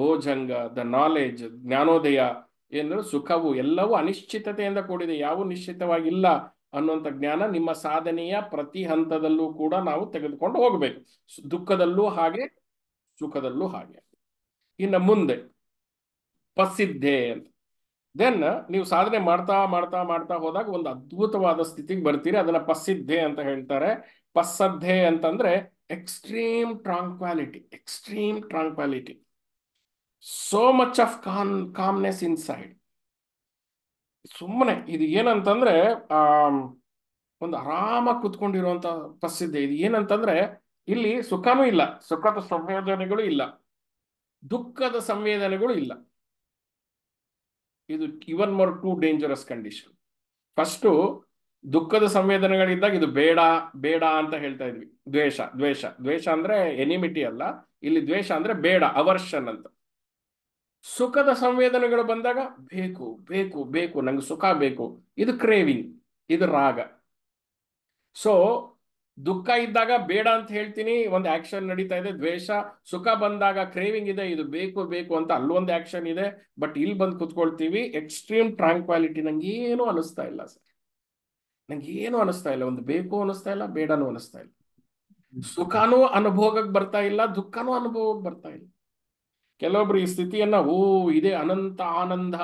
ಭೋಜಂಗ, ದ ನಾಲೆಜ್, ಜ್ಞಾನೋದಯ. ಏನು? ಸುಖವು ಎಲ್ಲವೂ ಅನಿಶ್ಚಿತತೆಯಿಂದ ಕೂಡಿದೆ, ಯಾವ ನಿಶ್ಚಿತವಾಗಿಲ್ಲ ಅನ್ನುವಂಥ ಜ್ಞಾನ ನಿಮ್ಮ ಸಾಧನೆಯ ಪ್ರತಿ ಹಂತದಲ್ಲೂ ಕೂಡ ನಾವು ತೆಗೆದುಕೊಂಡು ಹೋಗಬೇಕು. ದುಃಖದಲ್ಲೂ ಹಾಗೆ, ಸುಖದಲ್ಲೂ ಹಾಗೆ. ಇನ್ನು ಮುಂದೆ ಪಸಿದ್ಧೆ ಅಂತ. ದೆನ್ ನೀವು ಸಾಧನೆ ಮಾಡ್ತಾ ಮಾಡ್ತಾ ಮಾಡ್ತಾ ಹೋದಾಗ ಒಂದು ಅದ್ಭುತವಾದ ಸ್ಥಿತಿಗೆ ಬರ್ತೀರಿ. ಅದನ್ನ ಪಸ್ಸಿದ್ಧೆ ಅಂತ ಹೇಳ್ತಾರೆ. ಪಸ್ಸದ್ಧೆ ಅಂತಂದ್ರೆ extreme tranquillity, extreme tranquillity, so much of calmness inside. ಸುಮ್ಮನೆ ಇದು ಏನಂತಂದ್ರೆ ಆ ಒಂದು ಆರಾಮಾಗಿ ಕುತ್ಕೊಂಡಿರುವಂತ ಪಸ್ಸಿದ್ಧೆ. ಇದು ಏನಂತಂದ್ರೆ ಇಲ್ಲಿ ಸುಖನೂ ಇಲ್ಲ, ಸುಖದ ಸಂವೇದನೆಗಳು ಇಲ್ಲ, ದುಃಖದ ಸಂವೇದನೆಗಳು ಇಲ್ಲ. ಇದು even more two dangerous condition. First ದುಃಖದ ಸಂವೇದನೆಗಳಿದ್ದಾಗ ಇದು ಬೇಡ ಬೇಡ ಅಂತ ಹೇಳ್ತಾ ಇದ್ವಿ. ದ್ವೇಷ, ದ್ವೇಷ, ದ್ವೇಷ ಅಂದ್ರೆ ಎನಿಮಿಟಿ ಅಲ್ಲ, ಇಲ್ಲಿ ದ್ವೇಷ ಅಂದ್ರೆ ಬೇಡ, ಅವರ್ಷನ್ ಅಂತ. ಸುಖದ ಸಂವೇದನೆಗಳು ಬಂದಾಗ ಬೇಕು ಬೇಕು ಬೇಕು, ನಂಗೆ ಸುಖ ಬೇಕು, ಇದು ಕ್ರೇವಿಂಗ್, ಇದು ರಾಗ. ಸೊ ದುಃಖ ಇದ್ದಾಗ ಬೇಡ ಅಂತ ಹೇಳ್ತೀನಿ, ಒಂದು ಆಕ್ಷನ್ ನಡೀತಾ ಇದೆ, ದ್ವೇಷ. ಸುಖ ಬಂದಾಗ ಕ್ರೇವಿಂಗ್ ಇದೆ, ಇದು ಬೇಕು ಬೇಕು ಅಂತ, ಅಲ್ಲೊಂದು ಆಕ್ಷನ್ ಇದೆ. ಬಟ್ ಇಲ್ಲಿ ಬಂದು ಕುತ್ಕೊಳ್ತೀವಿ, ಎಕ್ಸ್ಟ್ರೀಮ್ ಟ್ರಾಂಕ್ವಾಲಿಟಿ, ನಂಗೆ ಏನು ಅನಿಸ್ತಾ ಇಲ್ಲ ಸರ್, ನಂಗೆ ಏನು ಅನಿಸ್ತಾ ಇಲ್ಲ, ಒಂದು ಬೇಕು ಅನಿಸ್ತಾ ಇಲ್ಲ, ಬೇಡನೂ ಅನಿಸ್ತಾ ಇಲ್ಲ, ಸುಖನೂ ಅನುಭೋಗಕ್ಕೆ ಬರ್ತಾ ಇಲ್ಲ, ದುಃಖನೂ ಅನುಭವಕ್ಕೆ ಬರ್ತಾ ಇಲ್ಲ. ಕೆಲವೊಬ್ರು ಈ ಸ್ಥಿತಿಯನ್ನ ಓ ಇದೇ ಅನಂತ ಆನಂದ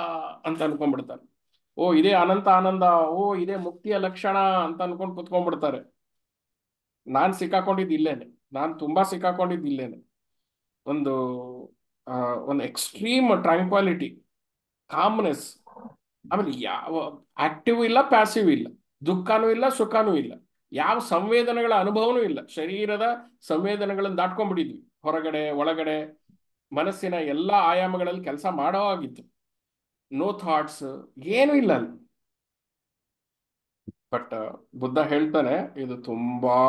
ಅಂತ ಅನ್ಕೊಂಡ್ಬಿಡ್ತಾರೆ. ಓ ಇದೇ ಅನಂತ ಆನಂದ, ಓ ಇದೇ ಮುಕ್ತಿಯ ಲಕ್ಷಣ ಅಂತ ಅನ್ಕೊಂಡು ಕುತ್ಕೊಂಡ್ಬಿಡ್ತಾರೆ. ನಾನ್ ಸಿಕ್ಕಾಕೊಂಡಿದ್ದು ಇಲ್ಲೇನೆ, ನಾನು ತುಂಬಾ ಸಿಕ್ಕಾಕೊಂಡಿದ್ದು ಇಲ್ಲೇನೆ. ಒಂದು ಒಂದು ಎಕ್ಸ್ಟ್ರೀಮ್ ಟ್ರಾಂಕ್ವಾಲಿಟಿ, ಕಾಮ್ನೆಸ್. ಆಮೇಲೆ ಯಾವ ಆಕ್ಟಿವ್ ಇಲ್ಲ, ಪ್ಯಾಸಿವ್ ಇಲ್ಲ, ದುಃಖನೂ ಇಲ್ಲ, ಸುಖನೂ ಇಲ್ಲ, ಯಾವ ಸಂವೇದನೆಗಳ ಅನುಭವನೂ ಇಲ್ಲ. ಶರೀರದ ಸಂವೇದನೆಗಳನ್ನು ದಾಟ್ಕೊಂಡ್ಬಿಟ್ಟಿದ್ವಿ. ಹೊರಗಡೆ ಒಳಗಡೆ ಮನಸ್ಸಿನ ಎಲ್ಲ ಆಯಾಮಗಳಲ್ಲಿ ಕೆಲಸ ಮಾಡೋ ಆಗಿತ್ತು. ನೋ ಥಾಟ್ಸ್, ಏನೂ ಇಲ್ಲ ಅಲ್ಲಿ. ಬಟ್ ಬುದ್ಧ ಹೇಳ್ತಾನೆ ಇದು ತುಂಬಾ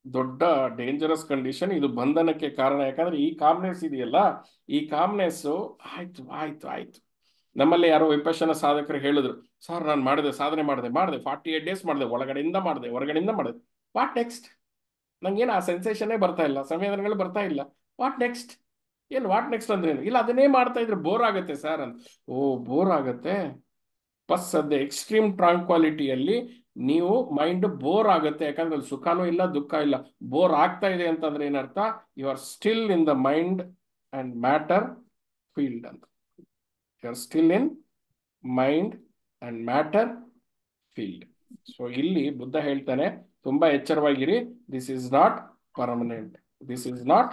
ದೊಡ್ಡ ಡೇಂಜರಸ್ ಕಂಡೀಷನ್, ಇದು ಬಂಧನಕ್ಕೆ ಕಾರಣ. ಯಾಕಂದ್ರೆ ಈ ಕಾಮ್ನೆಸ್ ಇದೆಯಲ್ಲ, ಈ ಕಾಮ್ನೆಸ್ ಆಯ್ತು ಆಯ್ತು ಆಯ್ತು. ನಮ್ಮಲ್ಲಿ ಯಾರೋ ವಿಪಶ್ಯನ ಸಾಧಕರು ಹೇಳಿದ್ರು, ಸರ್ ನಾನು ಮಾಡಿದೆ, ಸಾಧನೆ ಮಾಡಿದೆ 48 ಡೇಸ್ ಮಾಡಿದೆ, ಒಳಗಡೆಯಿಂದ ಮಾಡಿದೆ, ಹೊರಗಡೆಯಿಂದ ಮಾಡಿದೆ. What next? ನಂಗೇನು ಆ ಸೆನ್ಸೇಷನ್ನೇ ಬರ್ತಾ ಇಲ್ಲ, ಸಂವೇದನೆಗಳು ಬರ್ತಾ ಇಲ್ಲ. What next? ಏನು ವಾಟ್ ನೆಕ್ಸ್ಟ್ ಅಂದ್ರೆ ಏನು? ಇಲ್ಲ ಅದನ್ನೇ ಮಾಡ್ತಾ ಇದ್ರೆ ಬೋರ್ ಆಗುತ್ತೆ ಸರ್ ಅಂತ. ಓ, ಬೋರ್ ಆಗುತ್ತೆ. ಬಸ್ ಅದೇ ಎಕ್ಸ್ಟ್ರೀಮ್ ಟ್ರಾಂಕ್ವಾಲಿಟಿಯಲ್ಲಿ ನೀವು ಮೈಂಡ್ ಬೋರ್ ಆಗುತ್ತೆ. ಯಾಕಂದ್ರೆ ಅಲ್ಲಿ ಸುಖನೂ ಇಲ್ಲ, ದುಃಖ ಇಲ್ಲ. ಬೋರ್ ಆಗ್ತಾ ಇದೆ ಅಂತಂದ್ರೆ ಏನರ್ಥ? You are still in the mind and matter field ಅಂತ. You are still in mind and matter field. So ಇಲ್ಲಿ ಬುದ್ಧ ಹೇಳ್ತಾನೆ, ತುಂಬಾ ಎಚ್ಚರವಾಗಿರಿ, this is not permanent, this is not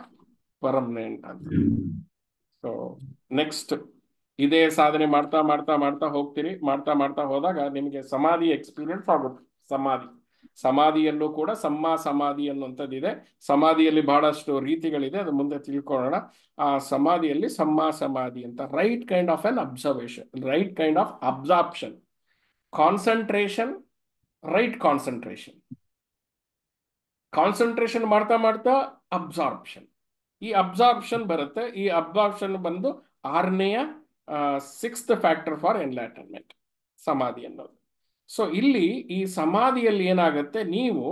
permanent ಅಂತ. ಸೊ ನೆಕ್ಸ್ಟ್ ಇದೇ ಸಾಧನೆ ಮಾಡ್ತಾ ಮಾಡ್ತಾ ಮಾಡ್ತಾ ಹೋಗ್ತೀರಿ. ಮಾಡ್ತಾ ಮಾಡ್ತಾ ಹೋದಾಗ ನಿಮಗೆ ಸಮಾಧಿ ಎಕ್ಸ್ಪೀರಿಯನ್ಸ್ ಆಗುತ್ತೆ. ಸಮಾಧಿಯಲ್ಲೂ ಕೂಡ ಸಮ್ಮಾ ಸಮಾಧಿ ಅನ್ನುವಂಥದ್ದಿದೆ. ಸಮಾಧಿಯಲ್ಲಿ ಬಹಳಷ್ಟು ರೀತಿಗಳಿದೆ, ಅದು ಮುಂದೆ ತಿಳ್ಕೊಳ್ಳೋಣ. ಆ ಸಮಾಧಿಯಲ್ಲಿ ಸಮ್ಮಾ ಸಮಾಧಿ ಅಂತ right kind of an observation, right kind of absorption, concentration, right concentration. Concentration ಮಾಡ್ತಾ ಮಾಡ್ತಾ ಅಬ್ಸಾರ್ಪ್ಷನ್, ಈ ಅಬ್ಸಾರ್ಪ್ಷನ್ ಬರುತ್ತೆ. ಈ ಅಬ್ಸಾರ್ಪ್ಷನ್ ಬಂದು 6ನೇ 6th ಫ್ಯಾಕ್ಟರ್ ಫಾರ್ ಎನ್ಲೈಟನ್ಮೆಂಟ್, ಸಮಾಧಿ ಅನ್ನೋದು. ಸೊ ಇಲ್ಲಿ ಈ ಸಮಾಧಿಯಲ್ಲಿ ಏನಾಗುತ್ತೆ, ನೀವು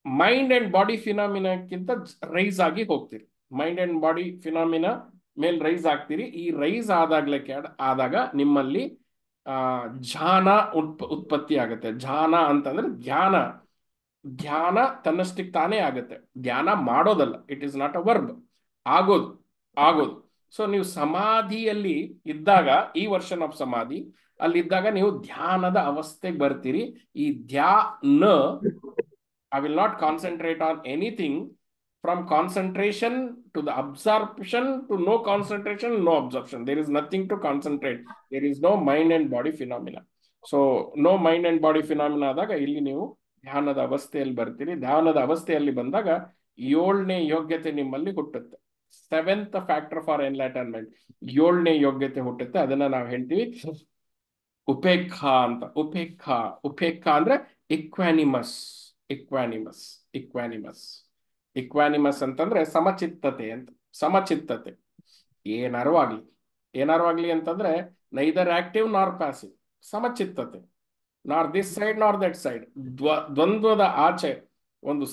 ಮೈಂಡ್ ಅಂಡ್ ಬಾಡಿ ಫಿನಾಮಿನಾಕ್ಕಿಂತ ರೈಸ್ ಆಗಿ ಹೋಗ್ತೀರಿ. ಮೈಂಡ್ ಅಂಡ್ ಬಾಡಿ ಫಿನಾಮಿನಾ ಮೇಲೆ ರೈಸ್ ಆಗ್ತೀರಿ. ಈ ರೈಸ್ ಆದಾಗ ನಿಮ್ಮಲ್ಲಿ ಧ್ಯಾನ ಉತ್ಪತ್ತಿ ಆಗುತ್ತೆ. ಧ್ಯಾನ ಅಂತಂದ್ರೆ ಧ್ಯಾನ. ಧ್ಯಾನ ತನ್ನಷ್ಟಕ್ಕೆ ತಾನೇ ಆಗುತ್ತೆ, ಧ್ಯಾನ ಮಾಡೋದಲ್ಲ. It is not a verb, ಆಗೋದು. ಸೊ ನೀವು ಸಮಾಧಿಯಲ್ಲಿ ಇದ್ದಾಗ, ಈ ವರ್ಷನ್ ಆಫ್ ಸಮಾಧಿ ಅಲ್ಲಿದ್ದಾಗ ನೀವು ಧ್ಯಾನದ ಅವಸ್ಥೆಗೆ ಬರ್ತೀರಿ. ಈ ಧ್ಯಾನ, I will not concentrate on anything. From concentration to the absorption to no concentration, no absorption. There is nothing to concentrate. There is no mind and body phenomena. So no mind and body phenomena ಆದಾಗ ಇಲ್ಲಿ ನೀವು ಧ್ಯಾನದ ಅವಸ್ಥೆಯಲ್ಲಿ ಬರ್ತೀರಿ. ಧ್ಯಾನದ ಅವಸ್ಥೆಯಲ್ಲಿ ಬಂದಾಗ 7ನೇ ಯೋಗ್ಯತೆ ನಿಮ್ಮಲ್ಲಿ ಹುಟ್ಟುತ್ತೆ. 7th ಫ್ಯಾಕ್ಟರ್ ಫಾರ್ ಎನ್ಲೈಟನ್ಮೆಂಟ್, 7ನೇ ಯೋಗ್ಯತೆ ಹುಟ್ಟುತ್ತೆ. ಅದನ್ನ ನಾವು ಹೇಳ್ತೀವಿ ಉಪೇಕ್ಷ ಅಂತ. ಉಪೇಕ್ಷ ಅಂದ್ರೆ ಇಕ್ವಾನಿಮಸ್. ಇಕ್ವಾನಿಮಸ್ ಅಂತಂದ್ರೆ ಸಮಚಿತ್ತತೆ ಅಂತ. ಸಮಚಿತ್ತತೆ ಏನಾರು ಆಗ್ಲಿ ಅಂತಂದ್ರೆ ನೈದರ್ ಆಕ್ಟಿವ್ ನಾರ್ ಪ್ಯಾಸಿವ್. ಸಮಚಿತ್ತತೆ, ನಾರ್ ದಿಸ್ ಸೈಡ್ ನಾರ್ ದಟ್ ಸೈಡ್. ದ್ವಂದ್ವದ ಆಚೆ ಒಂದು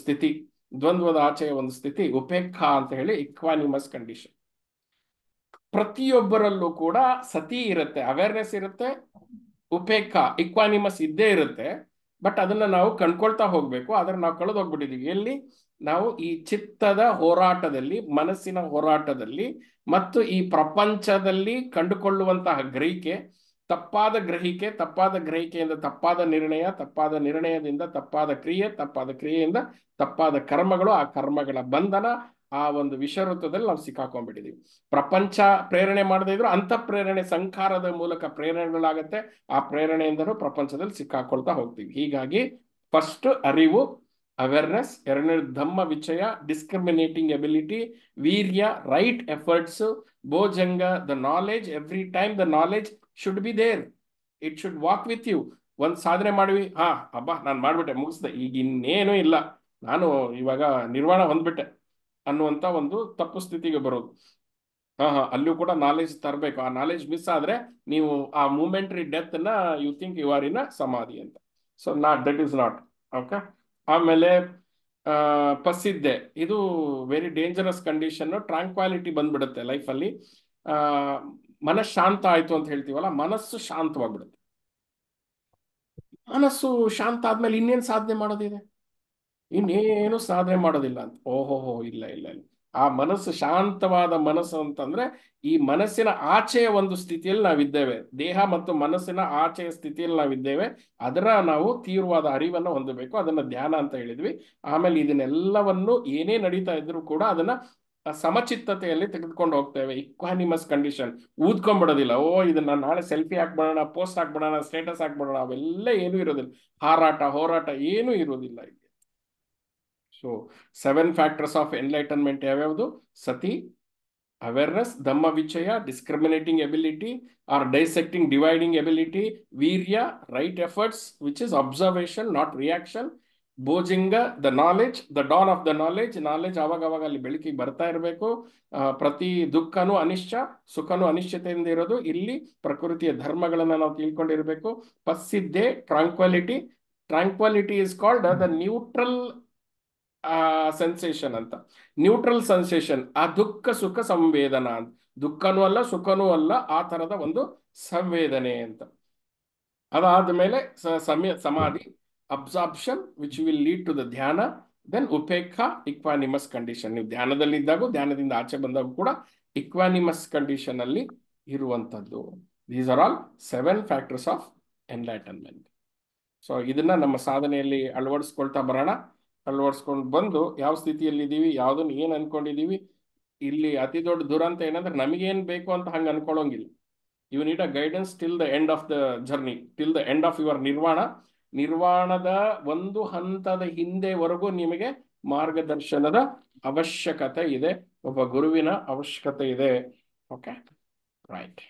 ಸ್ಥಿತಿ ಉಪೇಕ್ಷ ಅಂತ ಹೇಳಿ ಇಕ್ವಾನಿಮಸ್ ಕಂಡೀಷನ್. ಪ್ರತಿಯೊಬ್ಬರಲ್ಲೂ ಕೂಡ ಸತಿ ಇರುತ್ತೆ, ಅವೇರ್ನೆಸ್ ಇರುತ್ತೆ, ಉಪೇಕ್ಷ ಇಕ್ವಾನಿಮಸ್ ಇದ್ದೇ ಇರುತ್ತೆ. ಬಟ್ ಅದನ್ನ ನಾವು ಕಂಡ್ಕೊಳ್ತಾ ಹೋಗ್ಬೇಕು. ಆದ್ರೆ ನಾವು ಕಳೆದು ಹೋಗ್ಬಿಟ್ಟಿದೀವಿ. ಎಲ್ಲಿ? ನಾವು ಈ ಚಿತ್ತದ ಹೋರಾಟದಲ್ಲಿ, ಮನಸ್ಸಿನ ಹೋರಾಟದಲ್ಲಿ ಮತ್ತು ಈ ಪ್ರಪಂಚದಲ್ಲಿ ಕಂಡುಕೊಳ್ಳುವಂತಹ ತಪ್ಪಾದ ಗ್ರಹಿಕೆಯಿಂದ ತಪ್ಪಾದ ನಿರ್ಣಯ, ತಪ್ಪಾದ ನಿರ್ಣಯದಿಂದ ತಪ್ಪಾದ ಕ್ರಿಯೆಯಿಂದ ತಪ್ಪಾದ ಕರ್ಮಗಳು, ಆ ಕರ್ಮಗಳ ಬಂಧನ, ಆ ಒಂದು ವಿಷವೃತ್ತದಲ್ಲಿ ನಾವು ಸಿಕ್ಕಾಕೊಂಡ್ಬಿಟ್ಟಿದೀವಿ. ಪ್ರಪಂಚ ಪ್ರೇರಣೆ ಮಾಡದೇ ಇದ್ರು ಅಂತಃಪ್ರೇರಣೆ, ಸಂಖಾರದ ಮೂಲಕ ಪ್ರೇರಣೆಗಳಾಗತ್ತೆ. ಆ ಪ್ರೇರಣೆಯಿಂದಲೂ ಪ್ರಪಂಚದಲ್ಲಿ ಸಿಕ್ಕಾಕೊಳ್ತಾ ಹೋಗ್ತೀವಿ. ಹೀಗಾಗಿ ಫಸ್ಟ್ ಅರಿವು, ಅವೇರ್ನೆಸ್. 2ನೇದು ಧಮ್ಮ ವಿಚಯ, ಡಿಸ್ಕ್ರಿಮಿನೇಟಿಂಗ್ ಎಬಿಲಿಟಿ, ವೀರ್ಯ, ರೈಟ್ ಎಫರ್ಟ್ಸ್, ಭೋಜಂಗ, the knowledge. Every time the knowledge should be there, it should walk with you. ಒಂದ್ ಸಾಧನೆ ಮಾಡಿವಿ, ಅಬ್ಬಾ ನಾನು ಮಾಡ್ಬಿಟ್ಟೆ, ಮುಗಿಸ್ದೆ, ಈಗ ಇನ್ನೇನು ಇಲ್ಲ, ನಾನು ಇವಾಗ ನಿರ್ವಾಣ ಹೊಂದ್ಬಿಟ್ಟೆ ಅನ್ನುವಂತ ಒಂದು ತಪ್ಪು ಸ್ಥಿತಿಗೆ ಬರೋದು. ಅಲ್ಲೂ ಕೂಡ ನಾಲೆಜ್ ತರಬೇಕು. ಆ ನಾಲೆಜ್ ಮಿಸ್ ಆದ್ರೆ ನೀವು ಆ ಮೂಮೆಂಟರಿ ಡೆತ್ ನ ಯು ಥಿಂಕ್ ಯು ಆರ್ ಇನ್ ಅ ಸಮಾಧಿ ಅಂತ. So that is not okay. ಆಮೇಲೆ ಪಸಿದ್ದೆ, ಇದು ವೆರಿ ಡೇಂಜರಸ್ ಕಂಡೀಷನ್. ಟ್ರಾಂಕ್ವಾಲಿಟಿ ಬಂದ್ಬಿಡುತ್ತೆ ಲೈಫಲ್ಲಿ. ಮನಃಶಾಂತ ಆಯ್ತು ಅಂತ ಹೇಳ್ತೀವಲ್ಲ, ಮನಸ್ಸು ಶಾಂತವಾಗ್ಬಿಡುತ್ತೆ. ಮನಸ್ಸು ಶಾಂತ ಆದ್ಮೇಲೆ ಇನ್ನೇನು ಸಾಧನೆ ಮಾಡೋದಿದೆ? ಇನ್ನೇನು ಸಾಧನೆ ಮಾಡೋದಿಲ್ಲ ಅಂತ. ಓಹೋಹೋ, ಇಲ್ಲ. ಆ ಮನಸ್ಸು ಶಾಂತವಾದ ಮನಸ್ಸು ಅಂತಂದ್ರೆ ಈ ಮನಸ್ಸಿನ ಆಚೆಯ ಒಂದು ಸ್ಥಿತಿಯಲ್ಲಿ ನಾವಿದ್ದೇವೆ. ದೇಹ ಮತ್ತು ಮನಸ್ಸಿನ ಆಚೆಯ ಸ್ಥಿತಿಯಲ್ಲಿ ನಾವಿದ್ದೇವೆ. ಅದರ ನಾವು ತೀವ್ರವಾದ ಅರಿವನ್ನು ಹೊಂದಬೇಕು. ಅದನ್ನ ಧ್ಯಾನ ಅಂತ ಹೇಳಿದ್ವಿ. ಆಮೇಲೆ ಇದನ್ನೆಲ್ಲವನ್ನು ಏನೇ ನಡೀತಾ ಇದ್ರು ಕೂಡ ಅದನ್ನ ಸಮಚಿತ್ತತೆಯಲ್ಲಿ ತೆಗೆದುಕೊಂಡು ಹೋಗ್ತೇವೆ. ಇಕ್ವಾನಿಮಸ್ ಕಂಡೀಷನ್. ಊದ್ಕೊಂಡ್ಬಿಡೋದಿಲ್ಲ, ಓ ಇದನ್ನ ನಾಳೆ ಸೆಲ್ಫಿ ಹಾಕ್ಬಿಡೋಣ, ಪೋಸ್ಟ್ ಹಾಕ್ಬಿಡೋಣ, ಸ್ಟೇಟಸ್ ಹಾಕ್ಬಿಡೋಣ, ಅವೆಲ್ಲ ಏನೂ ಇರೋದಿಲ್ಲ. ಹಾರಾಟ ಹೋರಾಟ ಏನೂ ಇರೋದಿಲ್ಲ ಇಲ್ಲಿ. ಸೊ 7 ಫ್ಯಾಕ್ಟರ್ಸ್ ಆಫ್ ಎನ್ಲೈಟನ್ಮೆಂಟ್ ಯಾವ್ಯಾವುದು? ಸತಿ, awareness, dhamma vichaya, discriminating ability or dissecting, dividing ability, virya, right efforts, which is observation, not reaction, ಭೋಜಿಂಗ, the knowledge, the dawn of the knowledge. Knowledge ಅವಾಗ ಅಲ್ಲಿ ಬೆಳಕಿಗೆ ಬರ್ತಾ ಇರಬೇಕು. ಪ್ರತಿ ದುಃಖನೂ ಅನಿಶ್ಚ, ಸುಖನೂ ಅನಿಶ್ಚಿತೆಯಿಂದ ಇರೋದು. ಇಲ್ಲಿ ಪ್ರಕೃತಿಯ ಧರ್ಮಗಳನ್ನ ನಾವು ತಿಳ್ಕೊಂಡಿರ್ಬೇಕು. ಪಸ್ಸಿದ್ದೆ, tranquillity. Tranquillity is called the neutral sensation ಅಂತ. ನ್ಯೂಟ್ರಲ್ ಸೆನ್ಸೇಷನ್, ಆ ದುಃಖ ಸುಖ ಸಂವೇದನಾ ಅಂತ. ದುಃಖನೂ ಅಲ್ಲ ಸುಖನೂ ಅಲ್ಲ, ಆ ತರದ ಒಂದು ಸಂವೇದನೆ ಅಂತ. ಅದಾದ ಮೇಲೆ ಸಮಾಧಿ, absorption which will lead to the ಧ್ಯಾನ. ದೆನ್ ಉಪೇಕ್ಷ, ಇಕ್ವಾನಿಮಸ್ ಕಂಡೀಷನ್. ನೀವು ಧ್ಯಾನದಲ್ಲಿದ್ದಾಗ, ಧ್ಯಾನದಿಂದ ಆಚೆ ಬಂದಾಗ ಕೂಡ ಇಕ್ವಾನಿಮಸ್ ಕಂಡೀಷನ್ ಅಲ್ಲಿ ಇರುವಂತದ್ದು. These are all 7 factors of enlightenment. So ಇದನ್ನ ನಮ್ಮ ಸಾಧನೆಯಲ್ಲಿ ಅಳವಡಿಸ್ಕೊಳ್ತಾ ಬರೋಣ. ಅಳವಡಿಸ್ಕೊಂಡು ಬಂದು ಯಾವ ಸ್ಥಿತಿಯಲ್ಲಿ ಇದ್ದೀವಿ, ಯಾವುದನ್ನು ಏನು ಅನ್ಕೊಂಡಿದೀವಿ. ಇಲ್ಲಿ ಅತಿ ದೊಡ್ಡ ದುರಂತ ಏನಂದ್ರೆ ನಮಗೇನು ಬೇಕು ಅಂತ ಹಂಗೆ ಅನ್ಕೊಳ್ಳೋಂಗಿಲ್ಲ. You need a guidance till the end of the journey, till the end of your nirvana. ನಿರ್ವಾಣದ ಒಂದು ಹಂತದ ಹಿಂದೆವರೆಗೂ ನಿಮಗೆ ಮಾರ್ಗದರ್ಶನದ ಅವಶ್ಯಕತೆ ಇದೆ, ಒಬ್ಬ ಗುರುವಿನ ಅವಶ್ಯಕತೆ ಇದೆ. Okay, right.